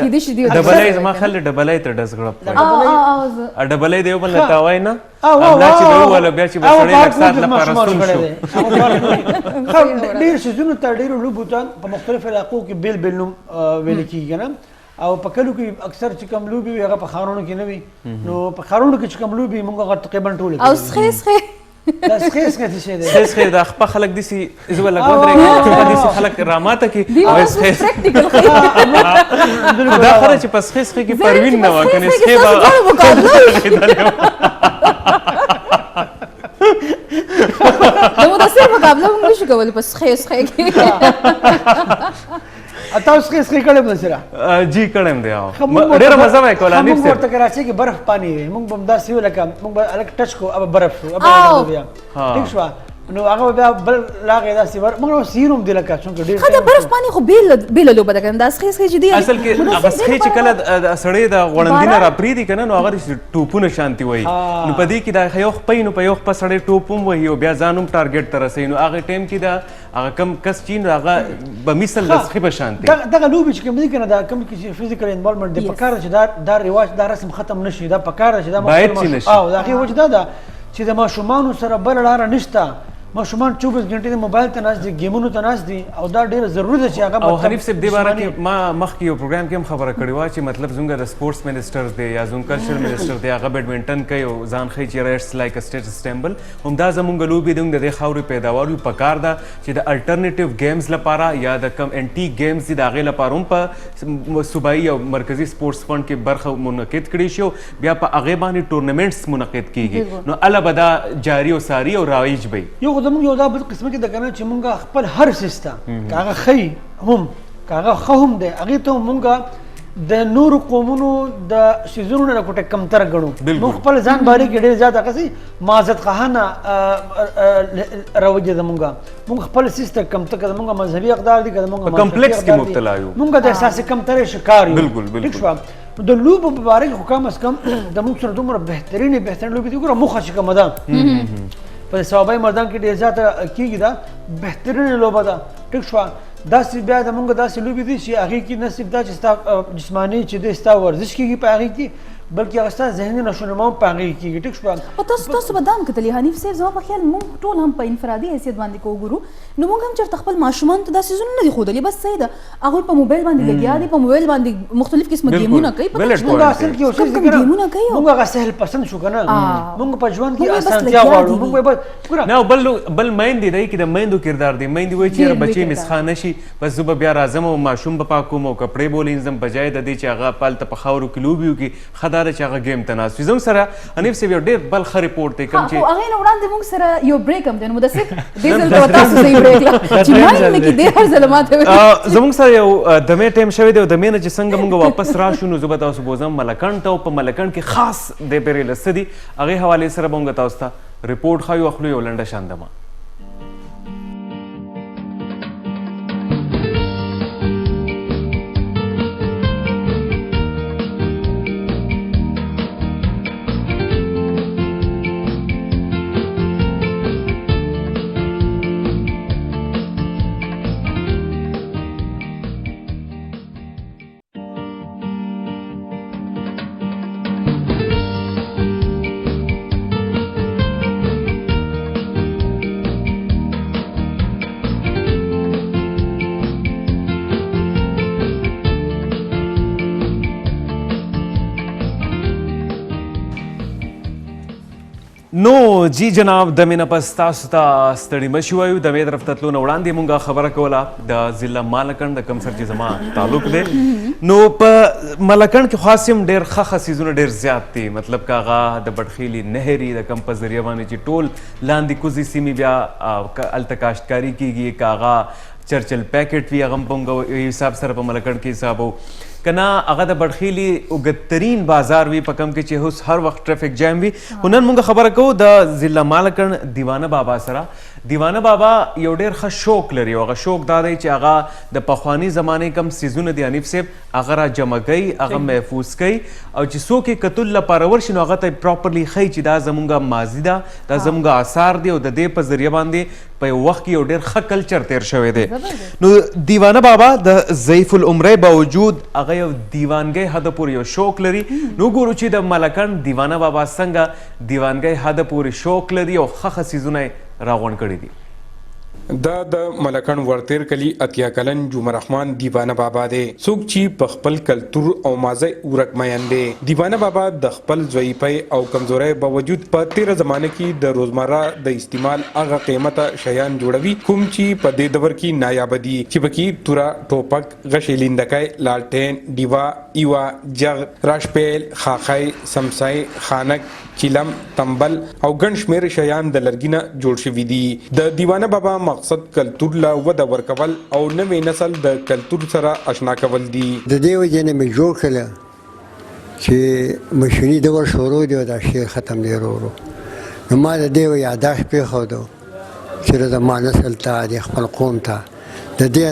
کیدای شي دی ډبلای زما خل ډبلای ته ډز غړپ ډبلای دی بل لتا وای نه املا چې به ولا بیا چې به سړی لکسات لپاره سن شو ډېر شیزونو ته ډېرو لوبو ته په مختلفو علاقو کې بیل بیل نوم ویل کېږي نه او په کلو کې اکثر چې کوم لوبې وي هغه په ښارونو کې نه وي نو په ښارونو کې چې کوم لوبې موږ هغه تقریبا ټولې او سخې سخې دا سخې سخې څه شی دی سخې سخې دا خپه خلک دسي زه به لږ ودرېږم خپه دسي خلک راماته کې او سخې دا خبره چې په سخې سخې کې پروین نه وه کنې سخې به د مدثر مقابله موږ نشو کولی په سخې سخې کې تاسو سخې سخې کړی به سره جی کړم دی ډېره مزه به یې کوله حنیف موږ صاحب ورته کراچۍ کې برف پانی وي موږ به همداسې وي لکه موږ به هلک ټچ کړو اب برف شو بیا ټیک شوه نو هغه بیا بل لاغې داسې موږ نو سیر هم دی لکه چونکه ډېر ښه د برف پانی خو بېله لوبه ده که نه دا سخې سخې چې دي اصل کې هغه سخې چې کله سړی د غوړندي نه راپرېږدي که نه نو هغه ټوپونه شانتي وایي نو په دې کې دا یو خپه نو په یو خپه سړی ټوپ هم وهي او بیا ځان هم ټارګېټ ته رسوي نو هغه ټایم کې دا هغه کم کس چې نو هغه به مثل د سخې په شانتي دغه لوبې چې کوم دي که نه دا کوم کې چې فزیکل انوالومنټ دی پکار ده چې دا رواج دا رسم ختم نشي دا پکار ده چې دا باید چې نشي او د هغې وجه دا ده چې د ماشومانو سره بله لاره نشته ماشومان 24 غنټې د موبایل ته ناست دي گیمونو ته ناست دي او دا ډېره ضروري ده چې هغه او حنیف صاحب دې باره کې ما مخکې یو پروګرام کې هم خبره کړې وه چې مطلب زموږ د سپورټس منسټر دی یا زموږ کلچر منسټر دی هغه بیډمنټن کوي او ځان ښیي چې رایټس لایک اسټیټ اسټیمبل همدا زموږ لوبې دي د دې خاورې پیداوار وي پکار ده چې د الټرنیټیو گیمز لپاره یا د کم انټیک گیمز دي د هغې لپاره هم په صوبایي او مرکزي سپورټس فنډ کې برخه منعقد کړي شي او بیا په هغې باندې ټورنمنټس منعقد کیږي نو هله به دا جاري او ساري او رایج به یو خو زموږ یو دا بل قسمه کې د کنه چې مونږ خپل هر سیسټم کاغه خی هم کاغه خهم دی هغه ته مونږ د نور قومونو د سيزونو نه کوټه کمتر غنو مونږ خپل ځان باندې کې ډېر زیات اکسي مازت خانه راوځي مونږ خپل سیستم کمتر کړه مونږ مذهبي اقدار دي کړه مونږ کمپلیکس کې مبتلا یو مونږ د احساس کمتر شکار یو بالکل د لوب مبارک حکام اس کم د مونږ سره دومره بهترین لوب دي ګوره مخه چې کومه ده په صحابه مردان کې ډېر زیات کېږي دا بهترینه لوبه ده ټیک شوه داسې بیا د مونږ داسې لوبې دي چې هغې کې نه صرف دا چې ستا جسماني چې دی ستا ورزش کېږي په هغې کې بلکې هغه ستا ذهني نشونما هم په هغې کېږي ټیک شوه او تاسو به دا هم کتلي حنیف صاحب زما په خیال موږ ټول هم په انفرادي حیثیت باندې که وګورو نو موږ هم چېرته خپل ماشومانو ته دا څیزونه نه دي ښودلي بس صحیح ده هغوی په موبایل باندې لګیا دي په موبایل باندې مختلف قسمه ګیمونه کوي مونږ اصل کې یو څه ګیمونه کوي مونږ هغه سهل پسند شو که نه مونږ په ژوند کې اسانتیا غواړو مونږ نه بل میندې دی کې د میندو کردار دی میندې وایي چې یاره بچې مسخه نه شي بس زه به بیا راځم او ماشوم به پاکوم او کپړې به ولینځم بجای د دې چې هغه پالته په خاورو کې لوبې وکړي ښه دا ده چې هغه ګیم ته ناست وي زموږ سره حنیف صاحب یو ډېر بل ښه ریپورټ دی کوم چې هغې نه وړاندې موږ سره یو بریک هم دی نو مدثر دې ځل ته تاسو صحیح بریک له چې مایند نه کې دې هر ځل ماته زموږ سره یو دمې ټایم شوی دی او دمې نه چې څنګه موږ واپس راشو نو زه به تاسو بوځم ملکنډ ته او په ملکنډ کې خاص د پیرېله څه دي هغې حوالې سره به موږ تاسو ته ریپورټ ښایو اخلو یو لنډه شاندمه نو جی جناب دمې نه پس تاسو ته ستړي مه شي وایو دمې طرف ته تلو نه وړاندې مونږ خبره کوله د ضلع مالکنډ د کوم سر چې زما تعلق دی نو په ملکن کې خاص هم ډېر ښه سیزونه ډېر زیات دي مطلب که هغه د بډخیلي نهري د کم په ذریعه باندې چې ټول لاندې کوزي سیمې بیا هلته کاشتکاري کیږي که هغه چرچل پیکټ وي هغه هم په موږ حساب سره په ملکن کې حساب و که نه هغه د بډخیلي اوږدترین بازار وي په کم کې چې اوس هر وخت ټرافیک جام وي خو نن موږ خبره کوو د ضلع مالکن دیوانه بابا سره دیوانه بابا یو ډېر ښه شوق لري او هغه شوق دا دی چې هغه د پخواني زمانې کم سیزونه دي حنیف صاحب هغه را جمع کوي هغه محفوظ کوي او چې څوک یې کتل لپاره ورشي نو هغه ته پراپرلی ښیي چې دا زمونږ ماضي ده دا زمونږ آثار دي او د دې په ذریعه باندې په یو وخت کې یو ډېر ښه کلچر تیر شوی دی نو دیوانه بابا د ضعیف العمرۍ باوجود هغه یو دیوانګۍ حده پورې یو شوق لري نو ګورو چې د ملکن دیوانه بابا څنګه دیوانګۍ حده پورې شوق لري او ښه سیزونه یې راغونډ کړي دي دا د ملکن ورتیر کلی اتیا کلن جمعه رحمان دیوانه بابا دی څوک چې په خپل کلتور او مازه ورک میان دی دیوانه بابا د خپل ضعیفۍ او کمزورۍ باوجود په تیره زمانه کې د روزمره د استعمال هغه قیمته شیان جوړوي کوم چې په دې دور کې نایاب دي چې پکې توره ټوپک غشې لیندکای لالټین دیوا ایوا جغ راشپیل خاخای سمسای خانک چیلم تنبل او ګڼ شمېر شیان د لرګي نه جوړ شوي دي د دیوانه بابا مقصد کلتور لا وده ورکول او نوې نسل د کلتور سره آشنا کول دي د دې وجې نه مې جوړ کړه چې مشیني دور شروع دی او دا شی ختم دی ورو نو ما د دې یاداشت پرېښودو چې د ما نسل ته د خپل قوم ته د دې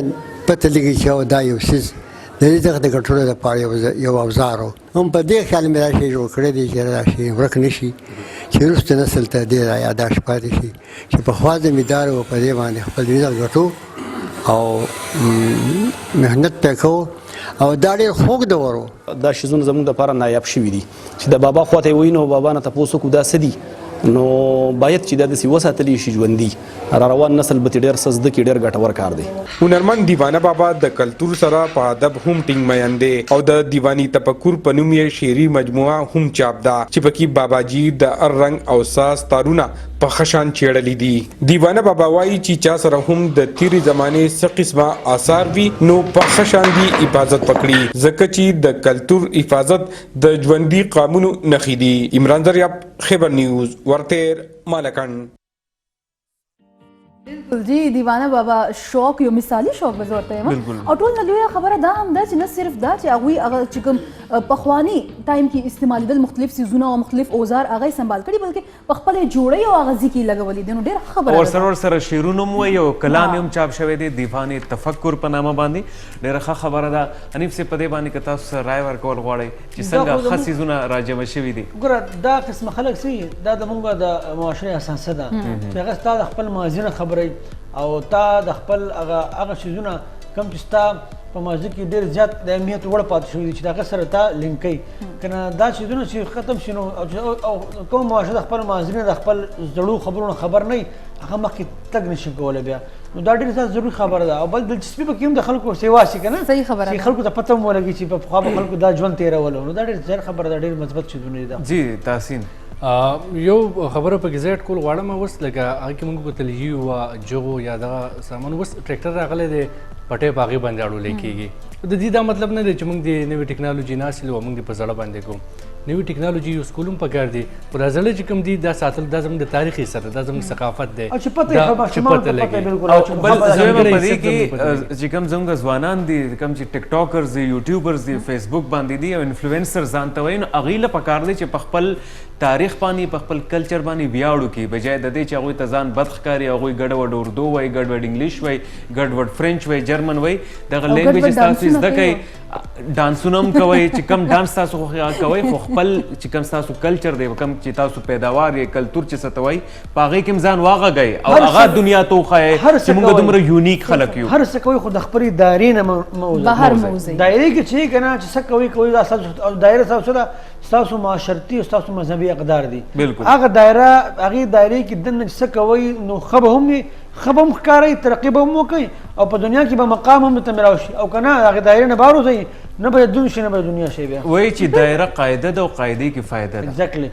پته لګي چې دا یو څیز د دې څخه د ګټلو لپاره یو اوزار و هم په دې خیال مې دا شی جوړ کړی دی چې دا شی ورک نه شي چې وروسته نسل ته دې یاداشت پاتې شي چې پخوا زمیندار و په دې باندې خپل رزق ګټو او محنت پې کوو او دا ډېر خوږ دور و دا شیزونه زموږ دپاره نایاب شوي دي چې د بابا خواته یې وایي نو بابا نه تپوس وکړو دا څه دي نو باید چې دا داسې وساتلی شي ژوندي را روان نسل به ډېر څه زده کړي ډېر ګټور کار دی هنرمند دیوانه بابا د کلتور سره په ادب هم ټینګ میان دی او د دیوانی تفکر په نوم یې شعري مجموعه هم چاپ ده چې پکې باباجي د هر رنګ او ساز تارونه په خشان چیړلې دي دیوانه بابا وایي چې چا سره هم د تیرې زمانې څه قسمه آثار وي نو په خشان دي حفاظت وکړي ځکه چې د کلتور حفاظت د ژوندي قانونو نښې دي عمران دریاب خبر نیوز ورتیر مالکن بالکل جی دیوانه بابا شوق یو مثالي شوق به زه ورته یم او ټول نه لویه خبره دا هم ده چې نه صرف دا چې هغوی هغه چې کوم پخواني ټایم کې استعمالېدل مختلف څیزونه او مختلف اوزار هغه یې سنبال کړي بلکې په خپلې جوړۍ او اغازي کې لګولي دي نو ډېره خبره ده ورسره شعرونه هم وایي او کلام هم چاپ شوی دی دیوان تفکر په نامه باندې ډېره ښه خبره ده حنیف صاحب په دې باندې که تاسو سره رای ورکول غواړئ چې څنګه ښه څیزونه راجمع شوي دي ګوره دا قسمه خلک څه دا زموږ د معاشرې اساسه ده چې هغه ستا د خپل ماضي نه خبرئ او تا د خپل هغه څیزونه کوم چې ستا په ماضي کې ډېر زیات د اهمیت وړ پاتې شوي دي چې د هغه سره تا لینک کوي که نه دا څیزونه چې ختم شي نو او کوم معاشره د خپل ماضي نه د خپل زړو خبرونو خبر نه وي هغه مخکې تګ نشي کولی بیا نو دا ډېره زیات ضروري خبره ده او بل دلچسپي پکې هم د خلکو سیوا شي که نه صحیح خبره چې خلکو ته پته هم ولګي چې پخوا به خلکو دا ژوند تېرولو نو دا ډېر زیات خبره ده ډېر مثبت څیزونه دي جی تحسین یو خبره پکې زه اټ کول غواړم اوس لکه هغه کې موږ کتل یو جغو یا دغه سامان اوس ټریکټر راغلی دی پټۍ په هغې باندې اړولی کېږي د دې دا مطلب نه دی چې موږ د نوې ټکنالوژي نه حاصل او موږ د په زړه باندې کوو نوې ټکنالوژي یوز کول هم پکار دي خو دا زړه چې کوم دي دا ساتل دا زموږ د تاریخ حصه ده دا زموږ ثقافت دی او چې پته یې او بل زه په دې کې چې کوم زموږ ځوانان دي کوم چې ټیک ټاکرز دي یوټیوبرز دي فیسبوک باندې دي او انفلوئنسر ځان ته وایي نو هغوی له پکار دی چې په خپل تاریخ باندې په خپل کلچر باندې ویاړو کې بجای د دې چې هغوی ته ځان بد ښکاري هغوی ګډوډ اردو وایي ګډوډ انګلیش وایي ګډوډ فرینچ وایي جرمن وایي دغه لینګویج تاسو زده کوئ ډانسونه هم کوئ چې کوم ډانس تاسو کوئ خو خپل چې کوم ستاسو کلچر دی کوم چې تاسو پیداوار یې کلتور چې څه ته وایي په هغې کې هم ځان واغږئ او هغه دنیا ته وښایئ چې موږ دومره یونیک خلک یو هر څه کوئ خو د خپلې دایرې نه بهر موځئ دایرې کې چې که نه چې څه کوئ دا ستاسو دایره ستاسو ده ستاسو معاشرتي او ستاسو مذهبي اقدار دي هغه دایره هغې دایرې کې دننه چې څه کوئ نو ښه به هم وي ښه به هم ښکارئ ترقي به هم وکئ او په دنیا کې به مقام هم درته میلاو شي او که نه هغې دایرې نه بهر وځئ نه به دون شي نه به دنیا شي بیا وایي چې دایره قاعده ده او قاعدې کې فایده ده ایگزیکټلی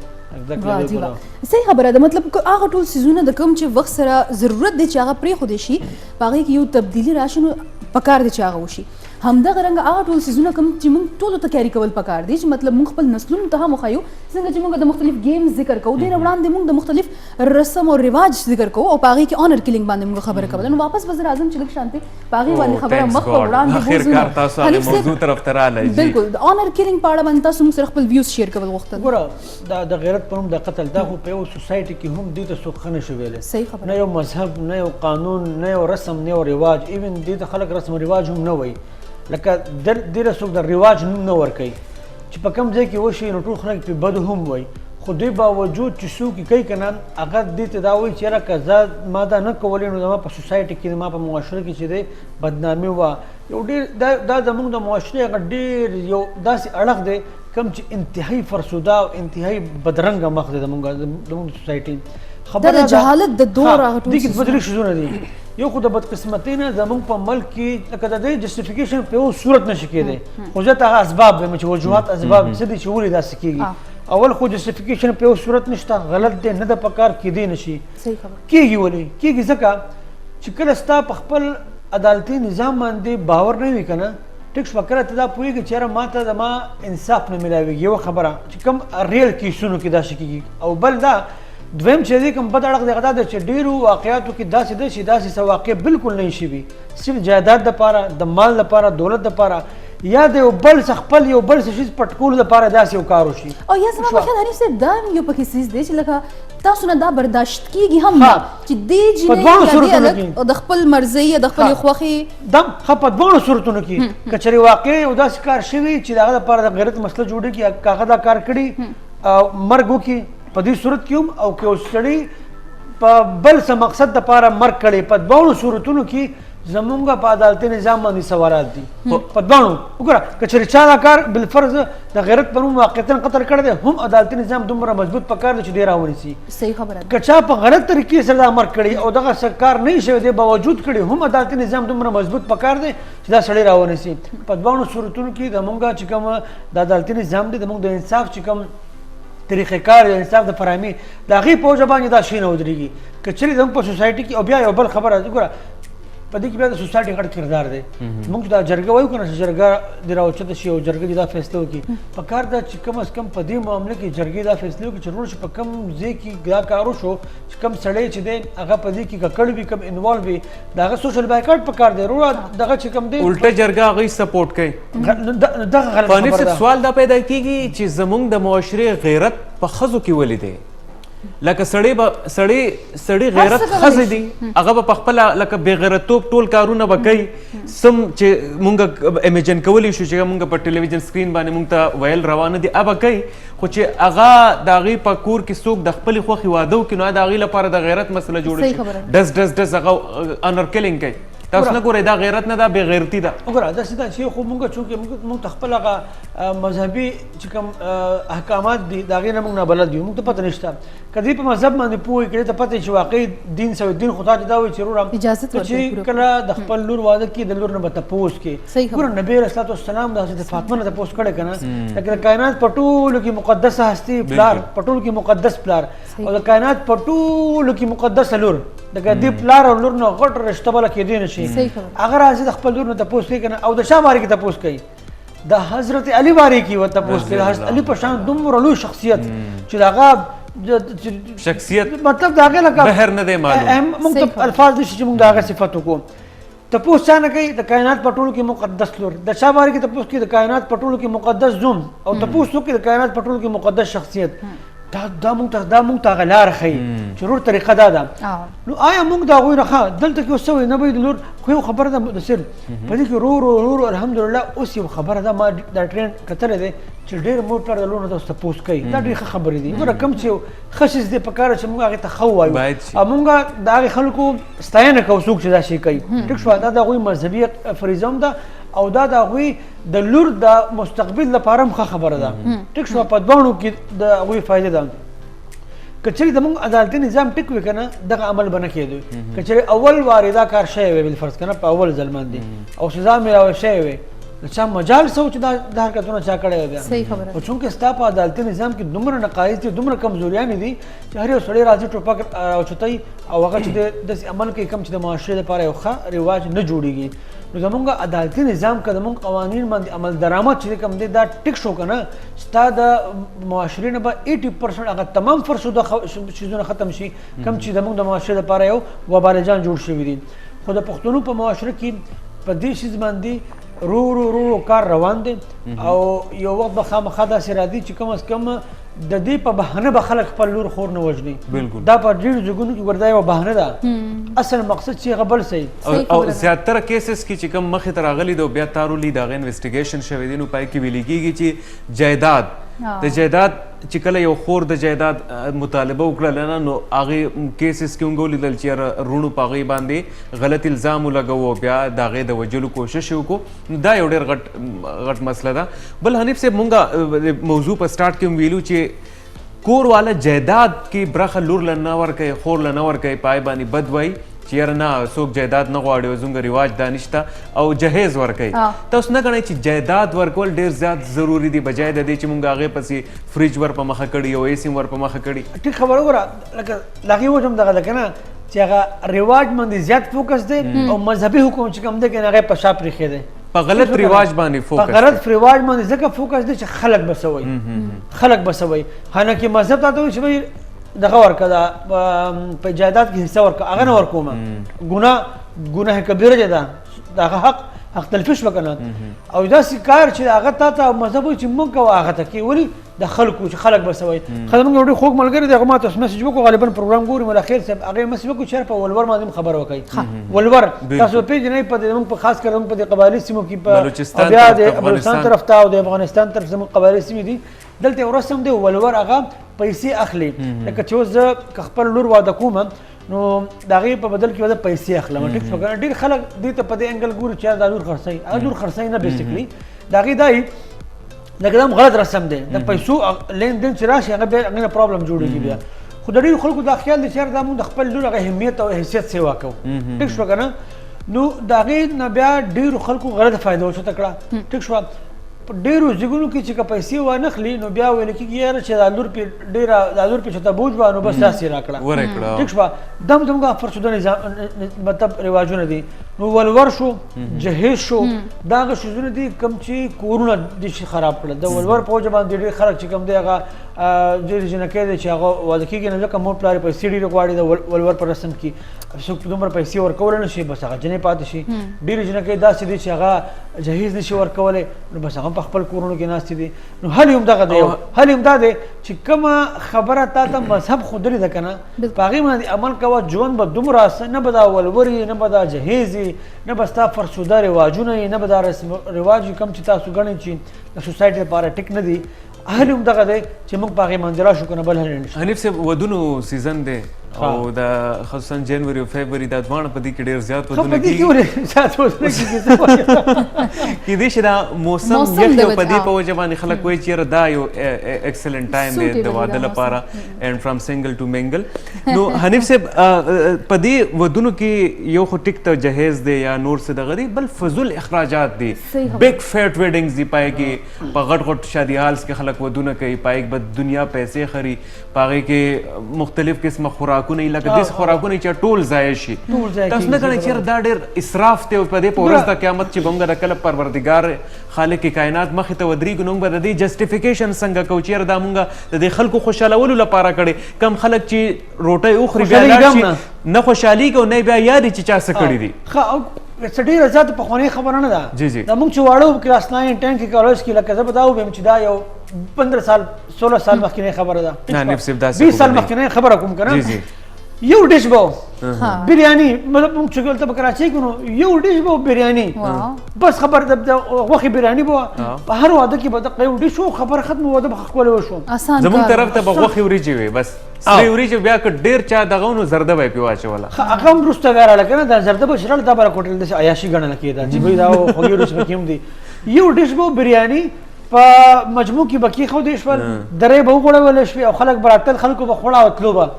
صحیح خبره ده مطلب هغه ټول څیزونه د کوم چې وخت سره ضرورت دی چې هغه پرېښودی شي په هغې کې یو تبدیلي راشي نو پکار دی چې هغه وشي همدغه رنګ هغه ټول څیزونه کوم چې موږ ټولو ته کیری کول پکار دي چې مطلب موږ خپل نسلونو ته هم وښایو څنګه چې موږ د مختلف گیمز ذکر کوو ډېر وړاندې موږ د مختلف رسم او رواج ذکر کوو او په هغې کې آنر کیلینګ باندې موږ خبره کوله نو واپس به زه راځم چې لږ شانتې په هغې باندې خبره مخ په وړاندې بالکل د آنر کیلینګ په اړه باندې تاسو موږ سره خپل ویوز شیر کول غوښتل ګوره د غیرت په نوم د قتل دا خو په یو سوسایټي کې هم دې ته څوک ښه نشي ویلی صحیح خبره نه یو مذهب نه یو قانون نه یو رسم نه یو رواج ایون دې ته خلک رسم و رواج هم نه وایي لکه دې ته څوک د رواج نوم نه ورکوي چې په کوم ځای کې وشي نو ټول خلک پرې بد هم وایي خو دوی باوجود چې څوک یې کوي که نه هغه دې ته دا وایي چې یاره که زه ما دا نه کولی نو زما په سوسایټي کې ما په معاشره کې چې دی بدنامي وه یو ډېر دا زموږ د معاشرې هغه ډېر یو داسې اړخ دی کوم چې انتهایی فرسوده او انتهایی بدرنګه مخ دی زموږ سوسایټي دا د جهالت د دور هغه ټول دې کې دوه درې څیزونه دي یو خو د بدقسمتۍ نه زموږ په ملک کې لکه د دې جسټیفیکیشن په یو صورت نشي کېدی خو زه ته هغه اسباب وایم چې وجوهات اسباب څه دي چې ولې داسې کېږي اول خو جسټیفیکیشن په یو صورت نشته غلط دی نه د پکار کېدی نشي کېږي ولې کېږي ځکه چې کله ستا په خپل عدالتي نظام باندې باور نه وي که نه ټیک شوه کله ته دا پوهېږي چې یاره ما ته زما انصاف نه میلاوېږي یوه خبره چې کوم ریل کیسونو کې داسې کېږي او بل دا دویم چې دی کوم بد اړخ دی هغه دا دی چې ډېرو واقعاتو کې داسې دی چې داسې څه واقع بالکل نه شي وي صرف جایداد دپاره د مال دپاره دولت دپاره یا د یو بل څه خپل یو بل څه شي پټ کولو دپاره داسې یو کار وشي او یا زما په خیال حنیف صاحب دا هم یو پکې څیز دی چې لکه تاسو نه دا برداشت کېږي هم نه چې دې جینۍ یا دې هلک د خپل مرضۍ یا د خپلې خوښې ښه په دواړو صورتونو کې که چېرې واقع یو داسې کار شوي چې د هغه دپاره د غیرت مسله جوړه کړي که هغه دا کار کړي مرګ وکړي په دې صورت کې هم او که یو سړي په بل څه مقصد دپاره مرګ کړی په دواړو صورتونو کې زمونږ په عدالتي نظام باندې سوالات دي په دواړو وګوره که چېرې چا دا کار بالفرض د غیرت په نوم واقعتاً قتل کړی دی هم عدالتي نظام دومره مضبوط پکار دی چې دی راونیسي صحیح خبره که چا په غلط طریقې سره دا مرګ کړی او دغه څه کار نه شوی دی باوجود کړي هم عدالتي نظام دومره مضبوط پکار دی چې دا سړی راونیسي په دواړو صورتونو کې زمونږ چې کوم د عدالتي نظام دی زمونږ د انصاف چې کوم طریقې کار د انصاف د فراهمي د هغې په وجه باندې دا شی نه ودرېږي که چېرې زموږ په سوسایټي کې او بیا یو بل خبره ګوره په دې کې بیا د سوسایټي غټ کردار دی موږ دا جرګه وایو که نه چې جرګه دې راوچته شي او جرګه دې دا فیصله وکړي په کار ده چې کم از کم په دې معامله کې جرګې دا فیصله وکړي چې وروڼه چې په کوم ځای کې دا کار وشو چې کوم سړی چې دی هغه په دې کې ککړ وي کوم انوالو وي د هغه سوشل بایکاټ په کار دی وروڼه دغه چې کوم دی الټه جرګه هغوی سپورټ کوي دغه غلط فاني صاحب سوال دا پیدا کېږي چې زموږ د معاشرې غیرت په ښځو کې ولې دی لکه سړی غیرت ښځې دي هغه به په خپله لکه بې غیرتوب ټول کارونه به کوي سم چې مونږ امیجن کولی شو چې مونږ په ټلویزیون سکرین باندې مونږ ته ویل روانه دي هغه کوي خو چې هغه د هغې په کور کې څوک د خپلې خوښې واده وکړي نو د هغې لپاره د غیرت مسله جوړه شي ډز هغه انر کلینګ کوي تاسو نه ګورئ دا غیرت نه ده بې غیرتي ده وګوره داسې ده چې خو مونږ چونکې مونږ ته خپل هغه مذهبي چې کوم احکامات دي د هغې نه مونږ نابلد یو مونږ ته پته نشته که دوی په مذهب باندې پوه وي کړې ته پته چې واقعي دین سوی دین خو تا چې دا وایي چې وروره چې کله د خپل لور واده کړي د لور نه به تپوس کړي ګوره نبي علیه الصلاة والسلام د حضرت فاطمه نه تپوس کړی که نه لکه د کائنات په ټولو کې مقدسه هستي پلار په ټولو کې مقدس پلار او د کائنات په ټولو کې مقدسه لور دغه دې پلار او لور نه غټ رشته بله کېدی نه شي هغه راځي د خپل لور نه تپوس کوي که نه او د چا بارې کې تپوس کوي د حضرت علي بارې کې ورته تپوس کوي د حضرت علي په شان دومره لوی شخصیت چې د هغه شخصیت مطلب د هغې لکه بهر نه دی معلوم موږ ته الفاظ نشي چې موږ د هغه صفت وکړو تپوس چا نه کوي د کائنات په ټولو کې مقدس لور د چا بارې کې تپوس کوي د کائنات په ټولو کې مقدس زوم او تپوس وکړي د کائنات په ټولو کې مقدس شخصیت دا موږ ته هغه لاره ښیي چې رور طریقه دا ده نو آیا موږ د هغوی نه ښه دلته کې اوس څه وایي نه به د لور خو یو خبره ده مدثر په دې کې ورو الحمدلله اوس یو خبره ده ما دا ټرینډ کتلی دی چې ډېر مور پلار د لور نه اوس تپوس کوي دا ډېرې ښه خبرې دي ګوره کوم چې ښه شیز دی پکار چې موږ هغې ته ښه ووایو او موږ د هغې خلکو ستاینه کوو څوک چې دا شی کوي ټیک شوه دا د هغوی مذهبي فریضه هم ده او دا د هغوی د لور د مستقبل لپاره هم ښه خبره ده ټیک شوه په دواړو کې د هغوی فایده ده که چېرې زموږ عدالتي نظام ټیک وي که نه دغه عمل به نه کېدو که چېرې اول وارې دا کار شوی وی بالفرض که نه په اول ځل باندې او سزا میلاوی شوی وی د چا مجال څه و چې دا حرکتونه چا کړی وی بیا خو چونکې ستا په عدالتي نظام کې دومره نقایص دي دومره کمزوریانې دي چې هر یو سړی راځي ټوپک راوچتوي او هغه چې داسې عمل کوي کوم چې د معاشرې لپاره یو ښه رواج نه جوړېږي نو زمونږ عدالتي نظام که زمونږ قوانین باندې عمل درآمد چې کوم دی دا ټیک شو که نه ستا د معاشرې نه به 80% هغه تمام فرسوده چیزونه ختم شي کوم چې زمونږ د معاشرې لپاره یو وبالجان جوړ شوي دي خو د پښتنو په معاشره کې په دې شیز باندې رو کار روان دی او یو وخت به خامخا داسې راځي چې کم از کم د دې په بهانه به خلک خپل لور خور نه وژني دا په ډېرو ځایونو کې وردا یوه بهانه ده اصل مقصد چې هغه بل صحیح او زیاتره کیسز کې چې کوم مخې ته راغلي دی بیا تارولي د هغه انویسټیګیشن شوی دی نو پای کې ویل کېږي چې جایداد د جایداد چې کله یو خور د جایداد مطالبه وکړله نو هغې کیسز کې موږ ولیدل چې رونو په هغې باندې غلط الزام ولګوو بیا د هغې د وجلو کوشش یې وکړو نو دا یو ډېر غټ مسله ده بل حنیف صاحب موږ موضوع په سټارټ کې هم ویلو چې کور والا جایداد کې برخه لور له نه ورکوي خور له نه ورکوي پای باندې بد وایي چې یاره نه څوک جایداد نه غواړي او زموږ رواج دا نشته او جهیز ورکوي تاسو نه ګڼئ چې جایداد ورکول ډېر زیات ضروري دي بجای د دې چې موږ هغې پسې فریج ور په مخه کړي او ایس ور په مخه کړي ټیک خبره وګوره لکه د هغې وجه هم دغه ده که نه چې هغه رواج باندې زیات فوکس دی او مذهبي حکم چې کوم دی که هغه په شا پرېښی دی په غلط رواج باندې فوکس په غلط رواج باندې ځکه فوکس دی چې خلک به څه وایي خلک به څه وایي حالانکه مذهب تا ته وایي چې دغه ورکه دا په جایداد کې حصه ورکه هغه نه ورکومه ګناه کبیره ده د هغه حق تلفیش وکنه او داسې کار چې هغه تا ته مذهب وایي چې موږ کوو هغه ته کوي ولې د خلکو چې خلک به څه وایي ښه زموږ یو ډېر خوږ ملګری دی هغه ما ته میسج وکړو غالبا پروګرام ګوري ملا خیر صاحب هغې میسج وکړو چې په ولور باندې خبره وکړئ ولور تاسو پېژنئ په زموږ په خاص کر په دې قبایلي سیمو کې په بیا د بلوچستان طرف ته او د افغانستان طرف زموږ قبایلي سیمې دي دلته یو رسم دی ولور هغه پیسې اخلي لکه چې اوس زه که خپل لور واده کوم نو د هغې په بدل کې به زه پیسې اخلم ټیک شو که نه ډېر خلک دې ته په دې انګل ګوري چې دا لور خرڅوي هغه لور خرڅوي نه بیسیکلي د هغې دا لکه دا هم غلط رسم دی د پیسو لین دین چې راشي هغه بیا هغې نه پرابلم جوړېږي بیا خو د ډېرو خلکو دا خیال دی چې دا موږ د خپل لور هغه اهمیت او حیثیت سیوا کوو ټیک شوه که نه نو د هغې نه بیا ډېرو خلکو غلطه فایده وچته کړه ټیک شوه په ډېرو ځایونو کې چې که پیسې وانخلي نو بیا ویل کېږي یاره چې دا لور پې ډېره دا لور پې چې ته بوج وه نو بس داسې راکړه ټیک شوه دا هم زموږ فرسوده نظام مطلب رواجونه دي نو ولور شو جهیز شو دا هغه شیزونه دي کوم چې کورونه دي شي خراب کړل د ولور په وجه باندې ډېر خلک چې کوم دی هغه ډېر جنکۍ دی چې هغه واده کېږي نو ځکه مور پلار یې پیسې ډېرې غواړي د ولور په رسم کې څوک دومره پیسې ورکولی نه شي بس هغه جنۍ پاتې شي ډېرې جنکۍ داسې دي چې هغه جهیز نشي ورکولی نو بس هغه په خپل کورونو کې ناستې دي نو حل یې هم دغه دی حل یې هم دا دی چې کومه خبره تا ته مذهب ښودلې ده که نه په هغې باندې عمل کوه ژوند به دومره نه به دا ولور وي نه به دا جهیز وي نه به ستا فرسوده رواجونه وي نه به دا رسم رواج وي کوم چې تاسو ګڼئ چې د سوسایټي لپاره ټیک نه دي حل هم دغه دی چې موږ په هغې باندې راشو که نه بل حل نشته حنیف صاحب ودونو سیزن دی او د خصوصا جنوري او فبروري دا دواړه په دې کې ډېر زیات ودونه کېږي کیدای شي دا موسم یخ او په دې په وجه باندې خلک وایي چې یاره دا یو ایکسلنټ ټایم دی د واده لپاره اینډ فرام سنګل ټو منګل نو حنیف صاحب په دې ودونو کې یو خو ټیک ته جهیز دی یا نور څه دغه دی بل فضول اخراجات دي بگ فیټ ویډنګز دي پای کې په غټ غټ شادي هالس کې خلک ودونه کوي پای کې به دنیا پیسې خري په هغې کې مختلف قسمه خوراکونه لکه داسې خوراکونه چې ټول ضایع شي تاسو نه ګڼئ چې دا ډېر اسراف دی او په دې په ورځ د قیامت چې به موږ د کله پروردګار خالق کائنات مخې ته ودرېږو نو موږ به د دې جسټیفیکیشن څنګه کوو چې یاره دا موږ د دې خلکو خوشحالولو لپاره کړې کم خلک چې روټۍ وخوري بیا لاړ شي نه خوشحالېږي او نه یې بیا یاد چې چا څه کړي دي څه ډېره زیاته پخوانۍ خبره نه ده دا موږ چې واړه وو کلاس 9 10 کې کالج کې لکه زه به دا ووایم چې دا یو 15 سال 16 سال مخکینۍ خبره ده 20 سال مخکینۍ خبره کوم که نه یو ډش به بریاني مطلب موږ چې دلته په کراچۍ کې نو یو ډش به بریاني بس خبر د غوښې بریاني به په هر واده کې به دقه یو ډش و خبره ختمه واده به ښکلی وشو زموږ طرف ته به غوښې وریجې وې بس سرې وریجې بیا که ډېر چا دغه و نو زرده به یې پرې واچوله هغه هم وروسته بیا راله که نه دا زرده به چې راله دا به راکوټل داسې عیاشي ګڼله کېده چې بهی دا خوږې وریجې پکې هم دي یو ډش به بریاني په مجموع کې به کېښودې شول درې به وغوړولې شوې او خلک به راتل خلکو به خوړه او تلو به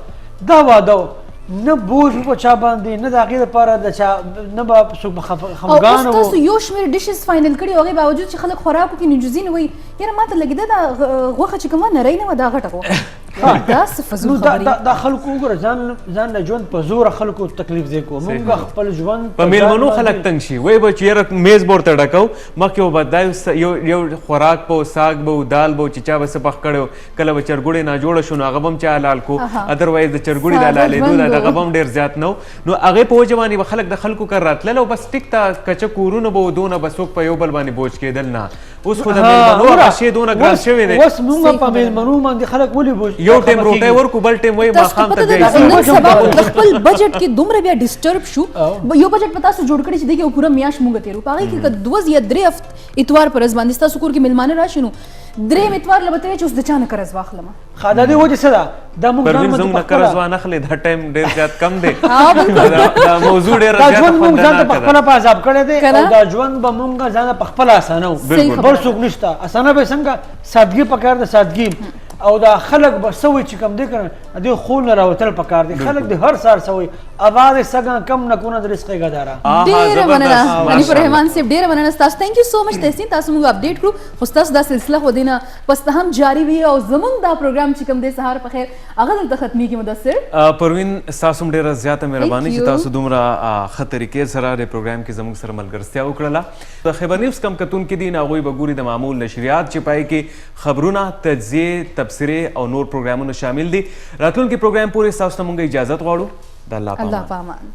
دا واده نه بوج په چا باندې نه د هغې لپاره د چا نه به څوک خفګان او تاسو یو شمېر ډشز فاینل کړي او هغې باوجود چې خلک خوراک وکړي نو جزي نه وایي یاره ما ته لګېده دا غوښه چې کومه نری نه وه دا غټه غوښه داسې فضول خبرې دا خلکو وګوره ځان له ژوند په زوره خلکو تکلیف ځای کوو موږ خپل ژوند په میلمنو خلک تنګ شي وایي به چې یاره میز به ورته ډکو مخکې به دا یو خوراک به ساګ به دال به چې چا به څه پخ کړی کله به چرګوړی ناجوړه شو نو هغه به هم چا حلال کو ادروایز د چرګوړي د حلالېدو د دغه به هم ډېر زیات نه نو هغې په وجه باندې به خلک د خلکو کر راتلل او بس ټیک ته کچه کورونه به ودونه به څوک په یو بل باندې بوج کېدل نه اوس خو د میلمنو هغه شی دونه ګران شوی دی اوس موږ په میلمنو باندې خلک ولې بوج یو ټیم روټۍ ورکو بل ټیم وایي ماښام ته نن سبا د خپل بجټ کې دومره بیا ډسټرب شو یو بجټ په تاسو جوړ کړی چې دغه پوره میاشت مونږ تیرو په هغې کې که 2 یا 3 هفت اتوار پر ورځ باندې ستاسو کور کې میلمانه راشي نو 3 اتوار له به ته چې اوس د چا نه قرض واخلم دا دې وجې څه ده دا موږ پروین زموږ نه قرض وانخلې دا ټایم ډېر زیات کم دی دا موضوع ډېره دا زیاته ژوند موږ ځان ته په خطرناکه خپله ده په عذاب کړی دی او دا ژوند به موږ ځان ته په خپله اسانو بل څوک نشته اسانه به څنګه سادګي پکار ده سادګي او دا خلک به څه وایي چې کم دی که نه دې خول نه راوتل پکار دی خلک د هر سهار څه وایي اواز سګه کم نه کونه د رزق ګداره ډېره مننه حنیف الرحمن صاحب ډېره مننه ستاسو تھینک یو سو مچ تحسین تاسو موږ اپډیټ کړو خو ستاسو دا سلسله خو دې نه پس ته هم جاري وي او زموږ دا پروګرام چې کوم دی سهار په خیر هغه دلته ختمیږي مدثر پروین ستاسو هم ډېره زیاته مهرباني چې تاسو دومره ښه طریقې سره د پروګرام کې زموږ سره ملګرتیا وکړله د خیبر نیوز کم کتونکي دي نو هغوی به ګوري د معمول نشریات چې پای کې خبرونه تجزیې تبصرې او نور پروګرامونه شامل دي راتلونکي پروګرام پورې ستاسو نه موږ اجازت غواړو د الله په امان